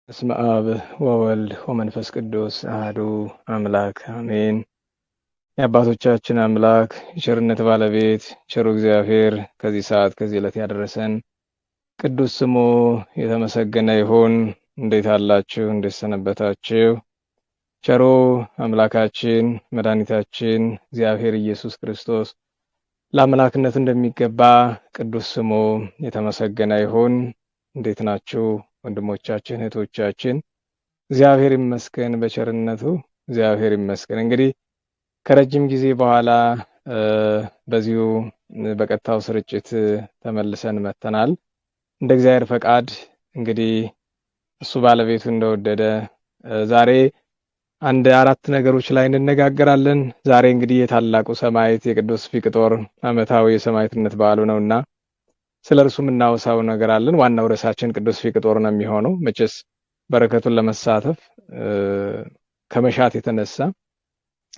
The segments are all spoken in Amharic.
በስመ አብ ወወልድ ወመንፈስ ቅዱስ አሐዱ አምላክ አሜን። የአባቶቻችን አምላክ የቸርነት ባለቤት ቸሩ እግዚአብሔር ከዚህ ሰዓት ከዚህ ዕለት ያደረሰን ቅዱስ ስሙ የተመሰገነ ይሁን። እንዴት አላችሁ? እንዴት ሰነበታችሁ? ቸሩ አምላካችን መድኃኒታችን እግዚአብሔር ኢየሱስ ክርስቶስ ለአምላክነቱ እንደሚገባ ቅዱስ ስሙ የተመሰገነ ይሁን። እንዴት ናችሁ ወንድሞቻችን እህቶቻችን? እግዚአብሔር ይመስገን በቸርነቱ እግዚአብሔር ይመስገን። እንግዲህ ከረጅም ጊዜ በኋላ በዚሁ በቀጥታው ስርጭት ተመልሰን መተናል። እንደ እግዚአብሔር ፈቃድ እንግዲህ እሱ ባለቤቱ እንደወደደ ዛሬ አንድ አራት ነገሮች ላይ እንነጋገራለን። ዛሬ እንግዲህ የታላቁ ሰማዕት የቅዱስ ፊቅጦር ዓመታዊ የሰማዕትነት በዓሉ ነውና ስለ እርሱ የምናወሳው ነገር አለን። ዋናው ርዕሳችን ቅዱስ ፊቅጦር ነው የሚሆነው። መቼስ በረከቱን ለመሳተፍ ከመሻት የተነሳ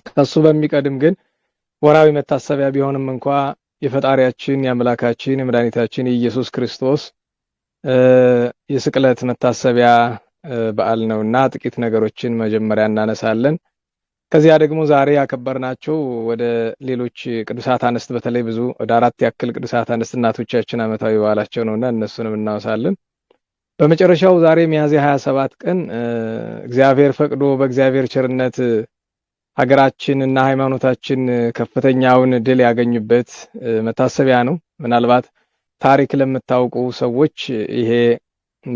ከሱ በሚቀድም ግን ወራዊ መታሰቢያ ቢሆንም እንኳ የፈጣሪያችን የአምላካችን የመድኃኒታችን የኢየሱስ ክርስቶስ የስቅለት መታሰቢያ በዓል ነውና ጥቂት ነገሮችን መጀመሪያ እናነሳለን። ከዚያ ደግሞ ዛሬ ያከበርናቸው ወደ ሌሎች ቅዱሳት አንስት በተለይ ብዙ ወደ 4 ያክል ቅዱሳት አንስት እናቶቻችን ዓመታዊ በዓላቸው ነውና እነሱንም እናወሳለን። በመጨረሻው ዛሬ ሚያዝያ 27 ቀን እግዚአብሔር ፈቅዶ በእግዚአብሔር ቸርነት ሀገራችንና ሃይማኖታችን ከፍተኛውን ድል ያገኙበት መታሰቢያ ነው። ምናልባት ታሪክ ለምታውቁ ሰዎች ይሄ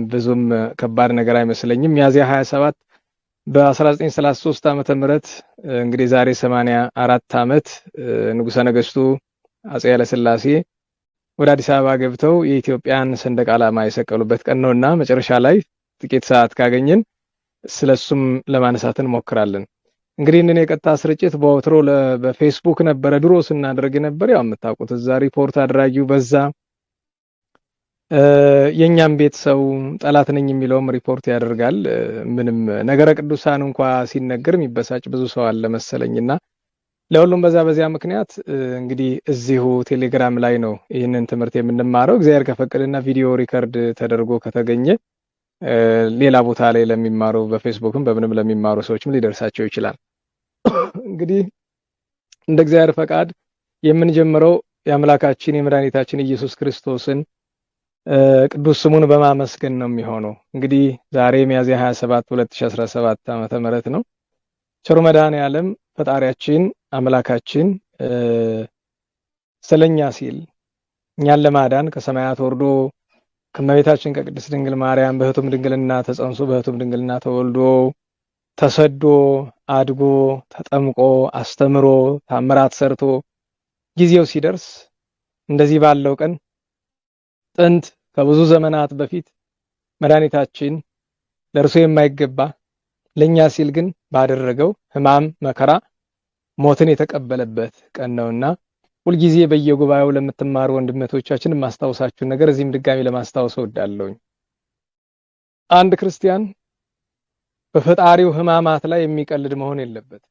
ብዙም ከባድ ነገር አይመስለኝም። ሚያዝያ 27 በ1933 ዓመተ ምህረት እንግዲህ ዛሬ 84 ዓመት ንጉሠ ነገሥቱ አፄ ኃይለ ሥላሴ ወደ አዲስ አበባ ገብተው የኢትዮጵያን ሰንደቅ ዓላማ የሰቀሉበት ቀን ነውና መጨረሻ ላይ ጥቂት ሰዓት ካገኘን ስለሱም ለማነሳት እንሞክራለን። እንግዲህ እነኔ የቀጥታ ስርጭት በወትሮ በፌስቡክ ነበረ ድሮ ስናደርግ ነበር። ያው የምታውቁት እዛ ሪፖርት አድራጊው በዛ የኛም ቤት ሰው ጠላት ነኝ የሚለውም ሪፖርት ያደርጋል። ምንም ነገረ ቅዱሳን እንኳን ሲነገር የሚበሳጭ ብዙ ሰው አለ መሰለኝና ለሁሉም በዚያ ምክንያት እንግዲህ እዚሁ ቴሌግራም ላይ ነው ይህንን ትምህርት የምንማረው። እግዚአብሔር ከፈቀደና ቪዲዮ ሪከርድ ተደርጎ ከተገኘ ሌላ ቦታ ላይ ለሚማሩ በፌስቡክም በምንም ለሚማሩ ሰዎችም ሊደርሳቸው ይችላል። እንግዲህ እንደ እግዚአብሔር ፈቃድ የምንጀምረው የአምላካችን የመድኃኒታችን ኢየሱስ ክርስቶስን ቅዱስ ስሙን በማመስገን ነው የሚሆነው። እንግዲህ ዛሬ ሚያዝያ 27 2017 ዓመተ ምህረት ነው። ቸሩ መድኃኔዓለም ፈጣሪያችን አምላካችን ስለኛ ሲል እኛን ለማዳን ከሰማያት ወርዶ ከመቤታችን ከቅድስት ድንግል ማርያም በሕቱም ድንግልና ተጸንሶ በሕቱም ድንግልና ተወልዶ ተሰዶ አድጎ ተጠምቆ አስተምሮ ታምራት ሰርቶ ጊዜው ሲደርስ እንደዚህ ባለው ቀን ጥንት ከብዙ ዘመናት በፊት መድኃኒታችን ለእርሱ የማይገባ ለኛ ሲል ግን ባደረገው ሕማም መከራ ሞትን የተቀበለበት ቀን ነውና ሁልጊዜ በየጉባኤው ለምትማሩ ወንድሞቻችን ማስታወሳችሁ ነገር እዚህም ድጋሚ ለማስታወስ እወዳለሁኝ። አንድ ክርስቲያን በፈጣሪው ሕማማት ላይ የሚቀልድ መሆን የለበትም።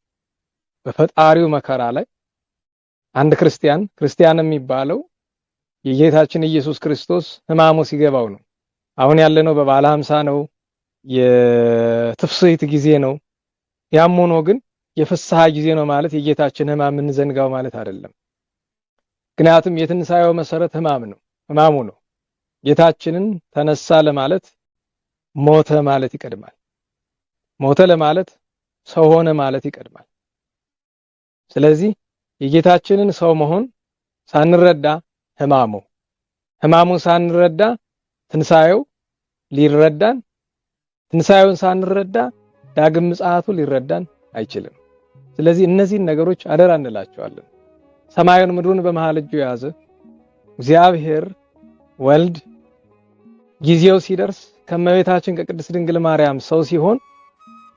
በፈጣሪው መከራ ላይ አንድ ክርስቲያን የሚባለው የጌታችን ኢየሱስ ክርስቶስ ሕማሙ ሲገባው ነው። አሁን ያለነው በበዓለ ሃምሳ ነው። የትፍስሕት ጊዜ ነው። ያም ሆኖ ግን የፍስሐ ጊዜ ነው ማለት የጌታችን ሕማም እንዘንጋው ማለት አይደለም። ምክንያቱም የትንሣኤው መሰረት ሕማሙ ነው። ጌታችንን ተነሳ ለማለት ሞተ ማለት ይቀድማል። ሞተ ለማለት ሰው ሆነ ማለት ይቀድማል። ስለዚህ የጌታችንን ሰው መሆን ሳንረዳ ሕማሙን ሳንረዳ ትንሣኤው ሊረዳን፣ ትንሣኤውን ሳንረዳ ዳግም ምጽአቱ ሊረዳን አይችልም። ስለዚህ እነዚህን ነገሮች አደራ እንላቸዋለን። ሰማዩን ምድሩን በመሃል እጁ የያዘ እግዚአብሔር ወልድ ጊዜው ሲደርስ ከመቤታችን ከቅድስት ድንግል ማርያም ሰው ሲሆን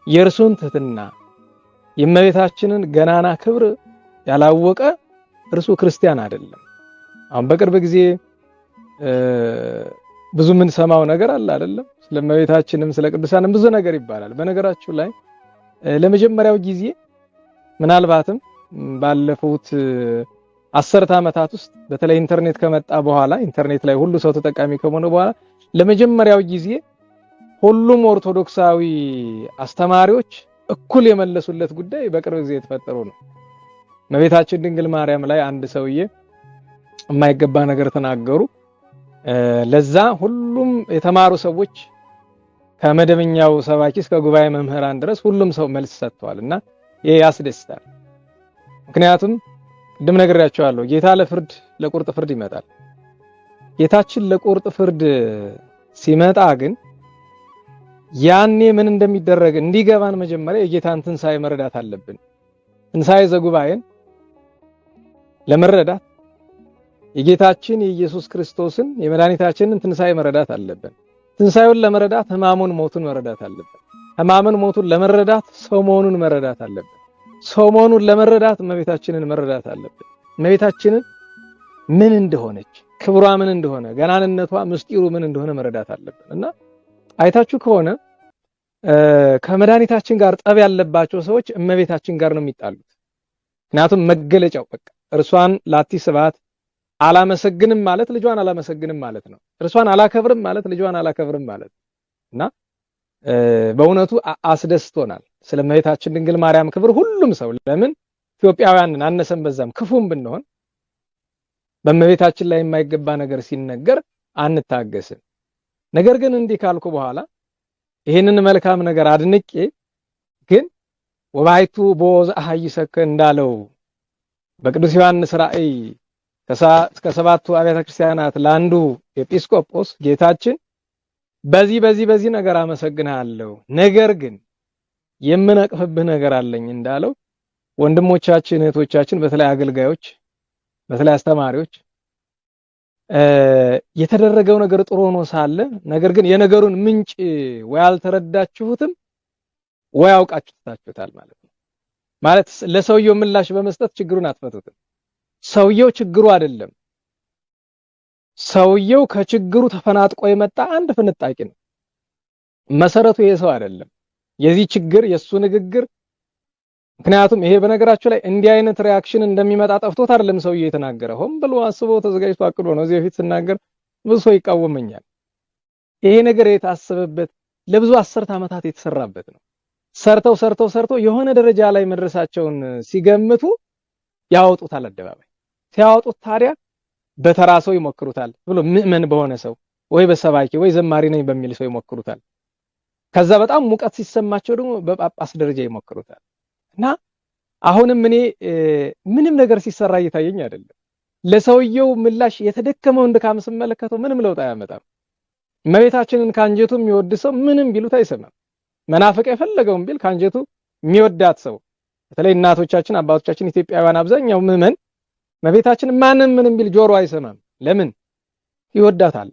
የእርሱን ትሕትና የእመቤታችንን ገናና ክብር ያላወቀ እርሱ ክርስቲያን አይደለም። አሁን በቅርብ ጊዜ ብዙ ምን ሰማው ነገር አለ አይደለም? ስለመቤታችንም ስለ ቅዱሳንም ብዙ ነገር ይባላል። በነገራችሁ ላይ ለመጀመሪያው ጊዜ ምናልባትም ባለፉት 10 ዓመታት ውስጥ በተለይ ኢንተርኔት ከመጣ በኋላ ኢንተርኔት ላይ ሁሉ ሰው ተጠቃሚ ከሆነ በኋላ ለመጀመሪያው ጊዜ ሁሉም ኦርቶዶክሳዊ አስተማሪዎች እኩል የመለሱለት ጉዳይ በቅርብ ጊዜ የተፈጠረው ነው። እመቤታችን ድንግል ማርያም ላይ አንድ ሰውዬ የማይገባ ነገር ተናገሩ። ለዛ ሁሉም የተማሩ ሰዎች ከመደበኛው ሰባኪ እስከ ጉባኤ መምህራን ድረስ ሁሉም ሰው መልስ ሰጥተዋልና ይሄ ያስደስታል። ምክንያቱም ቅድም ነግሬያቸዋለሁ፣ ጌታ ለቁርጥ ፍርድ ይመጣል። ጌታችን ለቁርጥ ፍርድ ሲመጣ ግን ያኔ ምን እንደሚደረግ እንዲገባን መጀመሪያ የጌታን ትንሣኤ መረዳት አለብን። ትንሣኤ ዘጉባኤን ለመረዳት የጌታችን የኢየሱስ ክርስቶስን የመድኃኒታችንን ትንሣኤ መረዳት አለብን። ትንሣኤውን ለመረዳት ሕማሙን ሞቱን መረዳት አለብን። ሕማሙን ሞቱን ለመረዳት ሰው መሆኑን መረዳት አለብን። ሰው መሆኑን ለመረዳት እመቤታችንን መረዳት አለብን። እመቤታችንን ምን እንደሆነች፣ ክብሯ ምን እንደሆነ፣ ገናንነቷ ምስጢሩ ምን እንደሆነ መረዳት አለብን እና አይታችሁ ከሆነ ከመድኃኒታችን ጋር ጠብ ያለባቸው ሰዎች እመቤታችን ጋር ነው የሚጣሉት። ምክንያቱም መገለጫው በቃ እርሷን ላቲ ስብሐት አላመሰግንም ማለት ልጇን አላመሰግንም ማለት ነው። እርሷን አላከብርም ማለት ልጇን አላከብርም ማለት እና በእውነቱ አስደስቶናል። ስለ እመቤታችን ድንግል ማርያም ክብር ሁሉም ሰው ለምን ኢትዮጵያውያንን አነሰም በዛም ክፉም ብንሆን በእመቤታችን ላይ የማይገባ ነገር ሲነገር አንታገስም። ነገር ግን እንዲህ ካልኩ በኋላ ይሄንን መልካም ነገር አድንቄ ግን ወባይቱ ቦዝ አሐይሰከ እንዳለው በቅዱስ ዮሐንስ ራእይ ከሰባቱ አብያተ ክርስቲያናት ለአንዱ ኤጲስቆጶስ ጌታችን በዚህ ነገር አመሰግናለሁ፣ ነገር ግን የምነቅፍብህ ነገር አለኝ እንዳለው ወንድሞቻችን እህቶቻችን፣ በተለይ አገልጋዮች፣ በተለይ አስተማሪዎች የተደረገው ነገር ጥሩ ሆኖ ሳለ ነገር ግን የነገሩን ምንጭ ወይ አልተረዳችሁትም ወይ አውቃችሁታል ማለት ነው። ማለት ለሰውየው ምላሽ በመስጠት ችግሩን አትፈቱትም። ሰውየው ችግሩ አይደለም። ሰውየው ከችግሩ ተፈናጥቆ የመጣ አንድ ፍንጣቂ ነው። መሰረቱ ይሄ ሰው አይደለም። የዚህ ችግር የሱ ንግግር ምክንያቱም ይሄ በነገራችሁ ላይ እንዲህ አይነት ሪአክሽን እንደሚመጣ ጠፍቶት አይደለም ሰውየው የተናገረ። ሆን ብሎ አስቦ ተዘጋጅቶ አቅዶ ነው። እዚህ በፊት ስናገር ብዙ ሰው ይቃወመኛል። ይሄ ነገር የታሰበበት ለብዙ 10 ዓመታት የተሰራበት ነው። ሰርተው የሆነ ደረጃ ላይ መድረሳቸውን ሲገምቱ ያወጡታል አደባባይ። ሲያወጡት ታዲያ በተራ ሰው ይሞክሩታል ብሎ ምእመን በሆነ ሰው ወይ በሰባኪ ወይ ዘማሪ ነኝ በሚል ሰው ይሞክሩታል። ከዛ በጣም ሙቀት ሲሰማቸው ደግሞ በጳጳስ ደረጃ ይሞክሩታል። እና አሁንም እኔ ምንም ነገር ሲሰራ እየታየኝ አይደለም። ለሰውየው ምላሽ የተደከመውን ድካም ስመለከተው ምንም ለውጥ አያመጣም። እመቤታችንን ካንጀቱ የሚወድ ሰው ምንም ቢሉት አይሰማም። መናፍቅ የፈለገውን ቢል ካንጀቱ የሚወዳት ሰው በተለይ እናቶቻችን አባቶቻችን ኢትዮጵያውያን አብዛኛው ምእመን እመቤታችን ማንም ምንም ቢል ጆሮ አይሰማም። ለምን? ይወዳታል።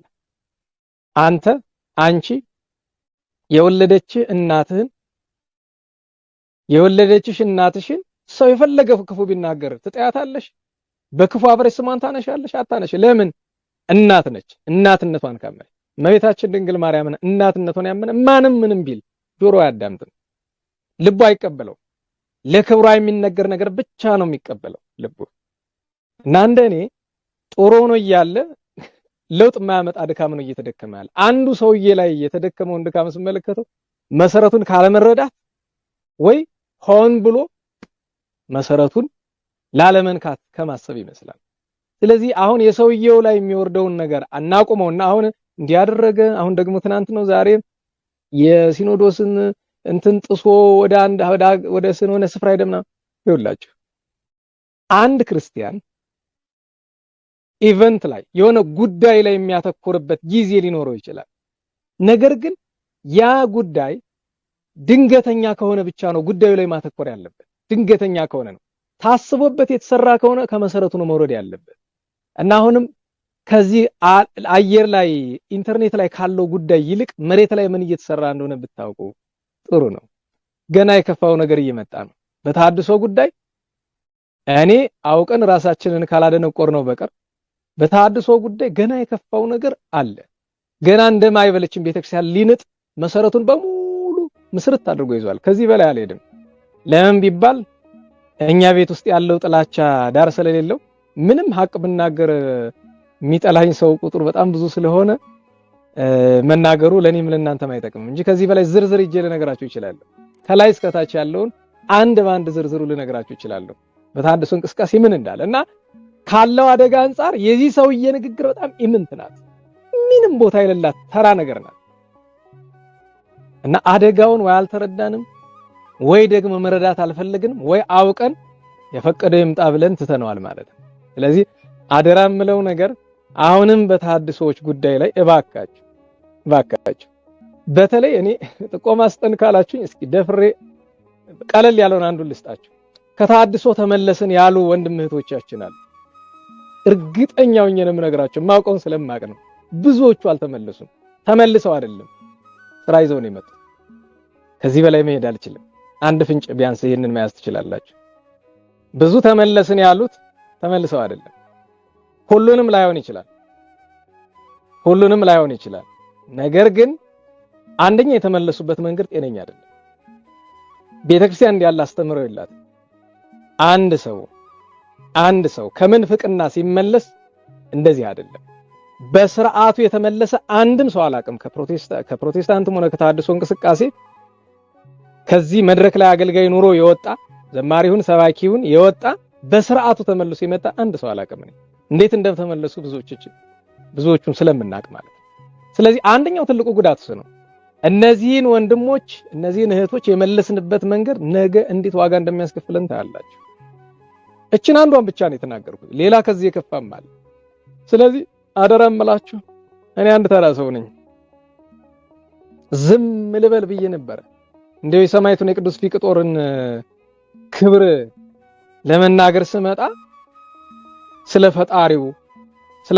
አንቺ የወለደችሽ እናትሽን ሰው የፈለገ ክፉ ቢናገር ትጠያታለሽ? በክፉ አብረሽ ስሟን ታነሻለሽ? አታነሽ። ለምን? እናት ነች። እናትነቷን ካመነ እመቤታችን ድንግል ማርያምን እናትነቷን ያመነ ማንም ምንም ቢል ጆሮ አያዳምጥም፣ ልቡ አይቀበለው። ለክብሯ የሚነገር ነገር ብቻ ነው የሚቀበለው ልቡ። እና እንደኔ ጥሩ ሆኖ እያለ ለውጥ የማያመጣ ድካም ነው እየተደከመ ያለ። አንዱ ሰውዬ ላይ የተደከመውን ድካም ስመለከተው መሰረቱን ካለመረዳት ወይ ሆን ብሎ መሰረቱን ላለመንካት ከማሰብ ይመስላል። ስለዚህ አሁን የሰውየው ላይ የሚወርደውን ነገር አናቁመውና አሁን እንዲያደረገ አሁን ደግሞ ትናንት ነው ዛሬ የሲኖዶስን እንትን ጥሶ ወደ ስንሆነ ስፍራ ሄደምና ይውላችሁ አንድ ክርስቲያን ኢቨንት ላይ የሆነ ጉዳይ ላይ የሚያተኮርበት ጊዜ ሊኖረው ይችላል። ነገር ግን ያ ጉዳይ ድንገተኛ ከሆነ ብቻ ነው ጉዳዩ ላይ ማተኮር ያለበት። ድንገተኛ ከሆነ ነው። ታስቦበት የተሰራ ከሆነ ከመሰረቱ ነው መውረድ ያለበት። እና አሁንም ከዚህ አየር ላይ ኢንተርኔት ላይ ካለው ጉዳይ ይልቅ መሬት ላይ ምን እየተሰራ እንደሆነ ብታውቁ ጥሩ ነው። ገና የከፋው ነገር እየመጣ ነው። በተሐድሶ ጉዳይ እኔ አውቀን ራሳችንን ካላደነቆር ነው በቀር በተሐድሶ ጉዳይ ገና የከፋው ነገር አለ። ገና እንደማይበለችን ቤተክርስቲያን ሊንጥ መሰረቱን በሙሉ ምስርት አድርጎ ይዟል። ከዚህ በላይ አልሄድም። ለምን ቢባል እኛ ቤት ውስጥ ያለው ጥላቻ ዳር ስለሌለው ምንም ሀቅ ብናገር የሚጠላኝ ሰው ቁጥሩ በጣም ብዙ ስለሆነ መናገሩ ለኔም ለእናንተም አይጠቅምም እንጂ ከዚህ በላይ ዝርዝር ይዤ ልነግራችሁ ይችላል። ከላይ እስከ ታች ያለውን አንድ ባንድ ዝርዝሩ ልነግራችሁ ይችላል። በተሐድሶ እንቅስቃሴ ምን እንዳለ እና ካለው አደጋ አንፃር የዚህ ሰውዬ ንግግር በጣም ኢምንት ናት። ምንም ቦታ የሌላት ተራ ነገር ናት እና አደጋውን ወይ አልተረዳንም ወይ ደግሞ መረዳት አልፈለግንም ወይ አውቀን የፈቀደው ይምጣ ብለን ትተነዋል ማለት ነው። ስለዚህ አደራ የምለው ነገር አሁንም በተሐድሶዎች ጉዳይ ላይ እባካችሁ በተለይ እኔ ጥቆማ ስጠን ካላችሁኝ እስኪ ደፍሬ ቀለል ያለውን አንዱን ልስጣችሁ። ከተሐድሶ ተመለስን ያሉ ወንድም እህቶቻችን አሉ። እርግጠኛው ነኝ የምነግራችሁ ማውቀውን ስለማቅ ነው። ብዙዎቹ አልተመለሱም። ተመልሰው አይደለም ስራ ይዘው ነው የመጡት። ከዚህ በላይ መሄድ አልችልም። አንድ ፍንጭ ቢያንስ ይሄንን መያዝ ትችላላችሁ። ብዙ ተመለስን ያሉት ተመልሰው አይደለም። ሁሉንም ላይሆን ይችላል። ነገር ግን አንደኛ የተመለሱበት መንገድ ጤነኛ አይደለም። ቤተክርስቲያን እንዲያለ አስተምረው የላትም። አንድ ሰው ከምንፍቅና ሲመለስ እንደዚህ አይደለም። በስርዓቱ የተመለሰ አንድም ሰው አላቅም። ከፕሮቴስታንትም ሆነ ከተሐድሶ እንቅስቃሴ ከዚህ መድረክ ላይ አገልጋይ ኑሮ የወጣ ዘማሪውን ሰባኪውን የወጣ በስርዓቱ ተመልሶ የመጣ አንድ ሰው አላቅም። እንዴት እንደተመለሱ ብዙዎቹን ስለምናቅ ማለት ነው። ስለዚህ አንደኛው ትልቁ ጉዳት እሱ ነው። እነዚህን ወንድሞች እነዚህን እህቶች የመለስንበት መንገድ ነገ እንዴት ዋጋ እንደሚያስከፍለን ታያላችሁ። እችን አንዷን ብቻ ነው የተናገርኩት። ሌላ ከዚህ የከፋም አለ። ስለዚህ አደራ እምላችሁ እኔ አንድ ተራ ሰው ነኝ። ዝም ልበል ብዬ ነበር። እንደው የሰማዕቱን የቅዱስ ፊቅጦርን ክብር ለመናገር ስመጣ ስለ ፈጣሪው ስለ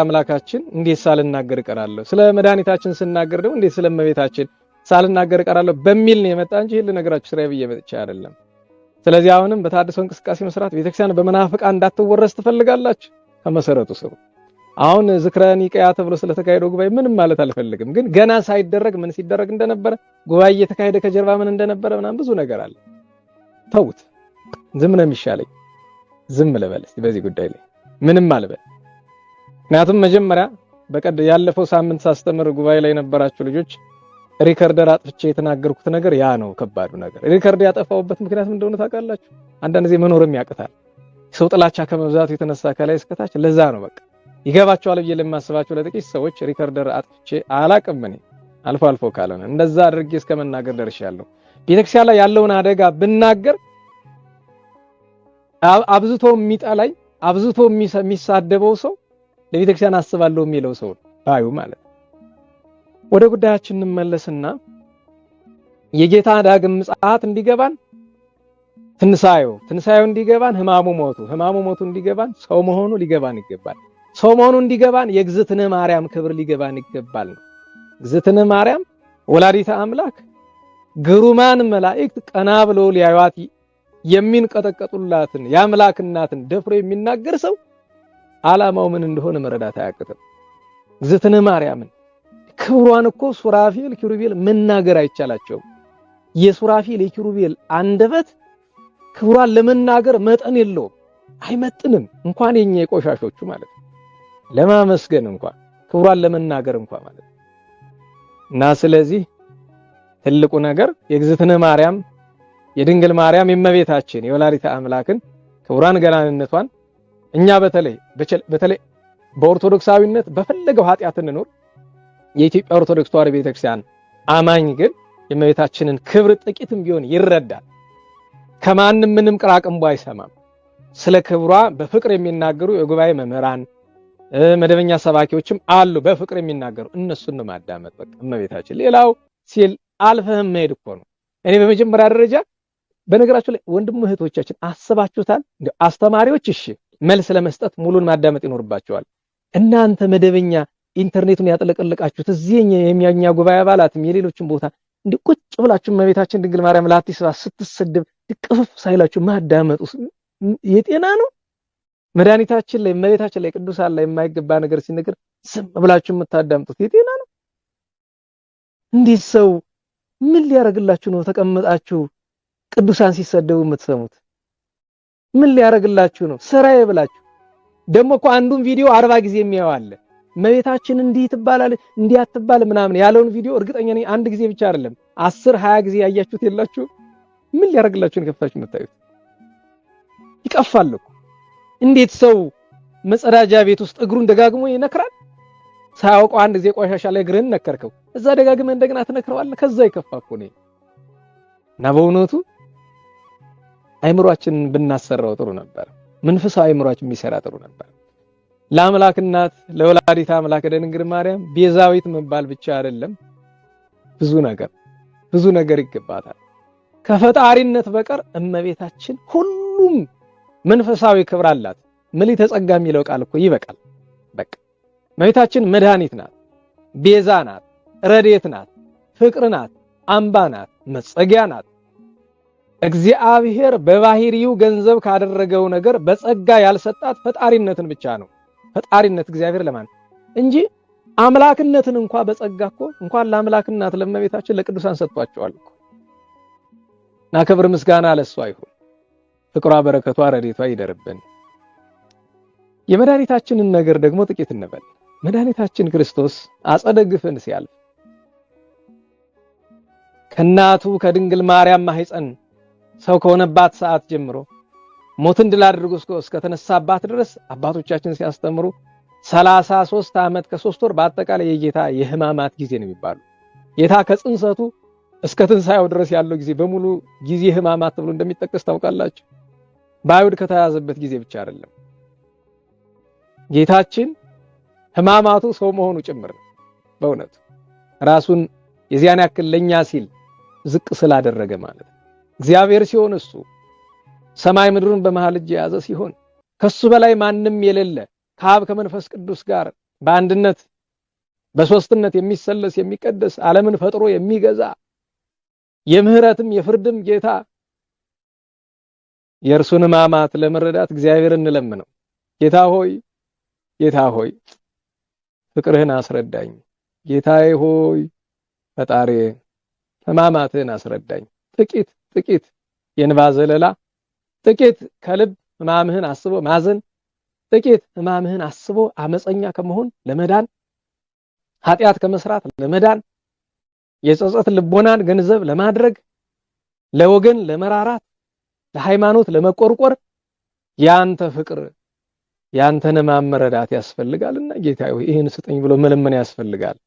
አምላካችን እንዴት ሳልናገር እቀራለሁ፣ ስለ መድኃኒታችን ስናገር ደግሞ እንዴት ስለ እመቤታችን ሳልናገር እቀራለሁ በሚል ነው የመጣ እንጂ ይሄን ልነግራችሁ ስራዬ ብዬ መጥቼ አይደለም። ስለዚህ አሁንም በተሐድሶ እንቅስቃሴ መስራት ቤተክርስቲያን በመናፍቃን እንዳትወረስ ትፈልጋላችሁ። ከመሰረቱ ስሩ። አሁን ዝክረ ኒቅያ ተብሎ ስለተካሄደው ጉባኤ ምንም ማለት አልፈልግም፣ ግን ገና ሳይደረግ ምን ሲደረግ እንደነበረ ጉባኤ እየተካሄደ ከጀርባ ምን እንደነበረ ምናምን ብዙ ነገር አለ። ተውት። ዝም ነው የሚሻለኝ። ዝም ልበል እስቲ በዚህ ጉዳይ ላይ ምንም አልበል። ምክንያቱም መጀመሪያ ያለፈው ሳምንት ሳስተምር ጉባኤ ላይ የነበራችሁ ልጆች ሪከርደር አጥፍቼ የተናገርኩት ነገር ያ ነው ከባዱ ነገር። ሪከርድ ያጠፋውበት ምክንያት ምን እንደሆነ ታውቃላችሁ? አንዳንድ ጊዜ መኖርም ያቅታል። ሰው ጥላቻ ከመብዛቱ የተነሳ ከላይ እስከታች ለዛ ነው በቃ ይገባቸዋል ብዬ ለማስባቸው ለጥቂት ሰዎች ሪከርደር አጥፍቼ አላቅም። እኔ አልፎ ካልሆነ እንደዛ አድርጌ እስከመናገር ደርሻለሁ። ቤተክርስቲያን ላይ ያለውን አደጋ ብናገር አብዝቶ የሚጠላኝ አብዝቶ የሚሳደበው ሰው ለቤተክርስቲያን አስባለሁ የሚለው ሰው ባዩ ማለት። ወደ ጉዳያችን እንመለስና የጌታ ዳግም ምጽአት እንዲገባን ትንሳኤው እንዲገባን ሕማሙ ሞቱ እንዲገባን ሰው መሆኑ ሊገባን ይገባል። ሰው መሆኑ እንዲገባን የእግዝእትነ ማርያም ክብር ሊገባን ይገባል ነው። እግዝእትነ ማርያም ወላዲተ አምላክ ግሩማን መላእክት ቀና ብለው ሊያዩት የሚንቀጠቀጡላትን የአምላክ እናትን ደፍሮ የሚናገር ሰው ዓላማው ምን እንደሆነ መረዳት አያቅትም። እግዝእትነ ማርያምን ክብሯን እኮ ሱራፌል ኪሩቤል መናገር አይቻላቸውም። የሱራፌል የኪሩቤል አንደበት ክብሯን ለመናገር መጠን የለውም፣ አይመጥንም። እንኳን የኛ የቆሻሾቹ ማለት ነው ለማመስገን እንኳን ክብሯን ለመናገር እንኳን ማለት ነው። እና ስለዚህ ትልቁ ነገር የእግዝእትነ ማርያም የድንግል ማርያም የእመቤታችን የወላዲተ አምላክን ክብሯን ገናንነቷን እኛ በተለይ በኦርቶዶክሳዊነት በፈለገው ኃጢአት እንኖር የኢትዮጵያ ኦርቶዶክስ ተዋሕዶ ቤተክርስቲያን አማኝ ግን የእመቤታችንን ክብር ጥቂትም ቢሆን ይረዳል። ከማንም ምንም ቅራቅንቦ አይሰማም። ስለ ክብሯ በፍቅር የሚናገሩ የጉባኤ መምህራን መደበኛ ሰባኪዎችም አሉ በፍቅር የሚናገሩ፣ እነሱን ነው ማዳመጥ በቃ እመቤታችን። ሌላው ሲል አልፈህም መሄድ እኮ ነው። እኔ በመጀመሪያ ደረጃ በነገራችሁ ላይ ወንድም እህቶቻችን አስባችሁታል? እንዴ አስተማሪዎች እሺ መልስ ለመስጠት ሙሉን ማዳመጥ ይኖርባቸዋል። እናንተ መደበኛ ኢንተርኔቱን ያጠለቀለቃችሁት እዚህ የሚያኛ ጉባኤ አባላትም የሌሎችን ቦታ እንዴ ቁጭ ብላችሁ እመቤታችን ድንግል ማርያም ለአዲስ አበባ ስትሰደብ ድቅፍፍ ሳይላችሁ ማዳመጡ የጤና ነው? መድኃኒታችን ላይ እመቤታችን ላይ ቅዱሳን ላይ የማይገባ ነገር ሲነገር ዝም ብላችሁ የምታዳምጡት የጤና ነው? እንዴት ሰው ምን ሊያረግላችሁ ነው ተቀምጣችሁ ቅዱሳን ሲሰደቡ የምትሰሙት? ምን ሊያረግላችሁ ነው? ስራዬ ብላችሁ ደግሞ እኮ አንዱን ቪዲዮ 40 ጊዜ የሚያየው አለ። እመቤታችን እንዲህ ትባላለች እንዲህ አትባል ምናምን ያለውን ቪዲዮ እርግጠኛ ነኝ አንድ ጊዜ ብቻ አይደለም 10 20 ጊዜ ያያችሁት የላችሁ? ምን ሊያረግላችሁ ነው ከፍታችሁ የምታዩት? ይቀፋል እኮ። እንዴት ሰው መጸዳጃ ቤት ውስጥ እግሩን ደጋግሞ ይነክራል? ሳያውቀው አንድ ጊዜ ቆሻሻ ላይ እግርህን ነከርከው፣ እዛ ደጋግመህ እንደገና ትነክረዋለህ። ከዛ ይከፋ እኮ ነው። እና በእውነቱ አይምሮአችንን ብናሰራው ጥሩ ነበር። መንፈሳዊ አይምሮአችን ቢሰራ ጥሩ ነበር። ለአምላክ እናት ለወላዲተ አምላክ ድንግል ማርያም ቤዛዊት መባል ብቻ አይደለም፣ ብዙ ነገር ይገባታል። ከፈጣሪነት በቀር እመቤታችን ሁሉም መንፈሳዊ ክብር አላት። ምልዕተ ጸጋ የሚለው ቃል እኮ ይበቃል። በቃ እመቤታችን መድኃኒት ናት፣ ቤዛ ናት፣ ረድኤት ናት፣ ፍቅር ናት፣ አምባ ናት፣ መጸጊያ ናት። እግዚአብሔር በባህሪው ገንዘብ ካደረገው ነገር በጸጋ ያልሰጣት ፈጣሪነትን ብቻ ነው። ፈጣሪነት እግዚአብሔር ለማን እንጂ አምላክነትን እንኳን በጸጋ እኮ እንኳን ለአምላክናት ለእመቤታችን ለቅዱሳን ሰጥቷቸዋል እኮ። እና ክብር ምስጋና ለሷ ይሁን። ፍቅሯ በረከቷ ረድኤቷ ይደርብን። የመድኃኒታችንን ነገር ደግሞ ጥቂት እንበል። መድኃኒታችን ክርስቶስ አጸደ ግፍን ሲያልፍ ከእናቱ ከድንግል ማርያም ማህፀን ሰው ከሆነባት ሰዓት ጀምሮ ሞትን ድል አድርጎ እስከ ተነሳባት ድረስ አባቶቻችን ሲያስተምሩ 33 ዓመት ከ3 ወር በአጠቃላይ የጌታ የሕማማት ጊዜ ነው የሚባሉ። ጌታ ከጽንሰቱ እስከ ትንሣኤው ድረስ ያለው ጊዜ በሙሉ ጊዜ ሕማማት ተብሎ እንደሚጠቀስ ታውቃላችሁ። በአይሁድ ከተያዘበት ጊዜ ብቻ አይደለም። ጌታችን ሕማማቱ ሰው መሆኑ ጭምር ነው። በእውነቱ ራሱን የዚያን ያክል ለኛ ሲል ዝቅ ስላደረገ ማለት ነው። እግዚአብሔር ሲሆን እሱ ሰማይ ምድሩን በመሃል እጅ የያዘ ሲሆን ከሱ በላይ ማንም የሌለ ከአብ ከመንፈስ ቅዱስ ጋር በአንድነት በሶስትነት የሚሰለስ የሚቀደስ ዓለምን ፈጥሮ የሚገዛ የምህረትም የፍርድም ጌታ የእርሱን ሕማማት ለመረዳት እግዚአብሔር እንለምነው። ጌታ ሆይ ፍቅርህን አስረዳኝ። ጌታዬ ሆይ ፈጣሪ ሕማማትህን አስረዳኝ። ጥቂት የእንባ ዘለላ፣ ጥቂት ከልብ ሕማምህን አስቦ ማዘን፣ ጥቂት ሕማምህን አስቦ አመፀኛ ከመሆን ለመዳን፣ ኃጢአት ከመስራት ለመዳን፣ የጸጸት ልቦናን ገንዘብ ለማድረግ፣ ለወገን ለመራራት፣ ለሃይማኖት ለመቆርቆር ያንተ ፍቅር ያንተን ሕማም መረዳት ያስፈልጋልና ጌታ ሆይ ይህን ስጠኝ ብሎ መለመን ያስፈልጋል።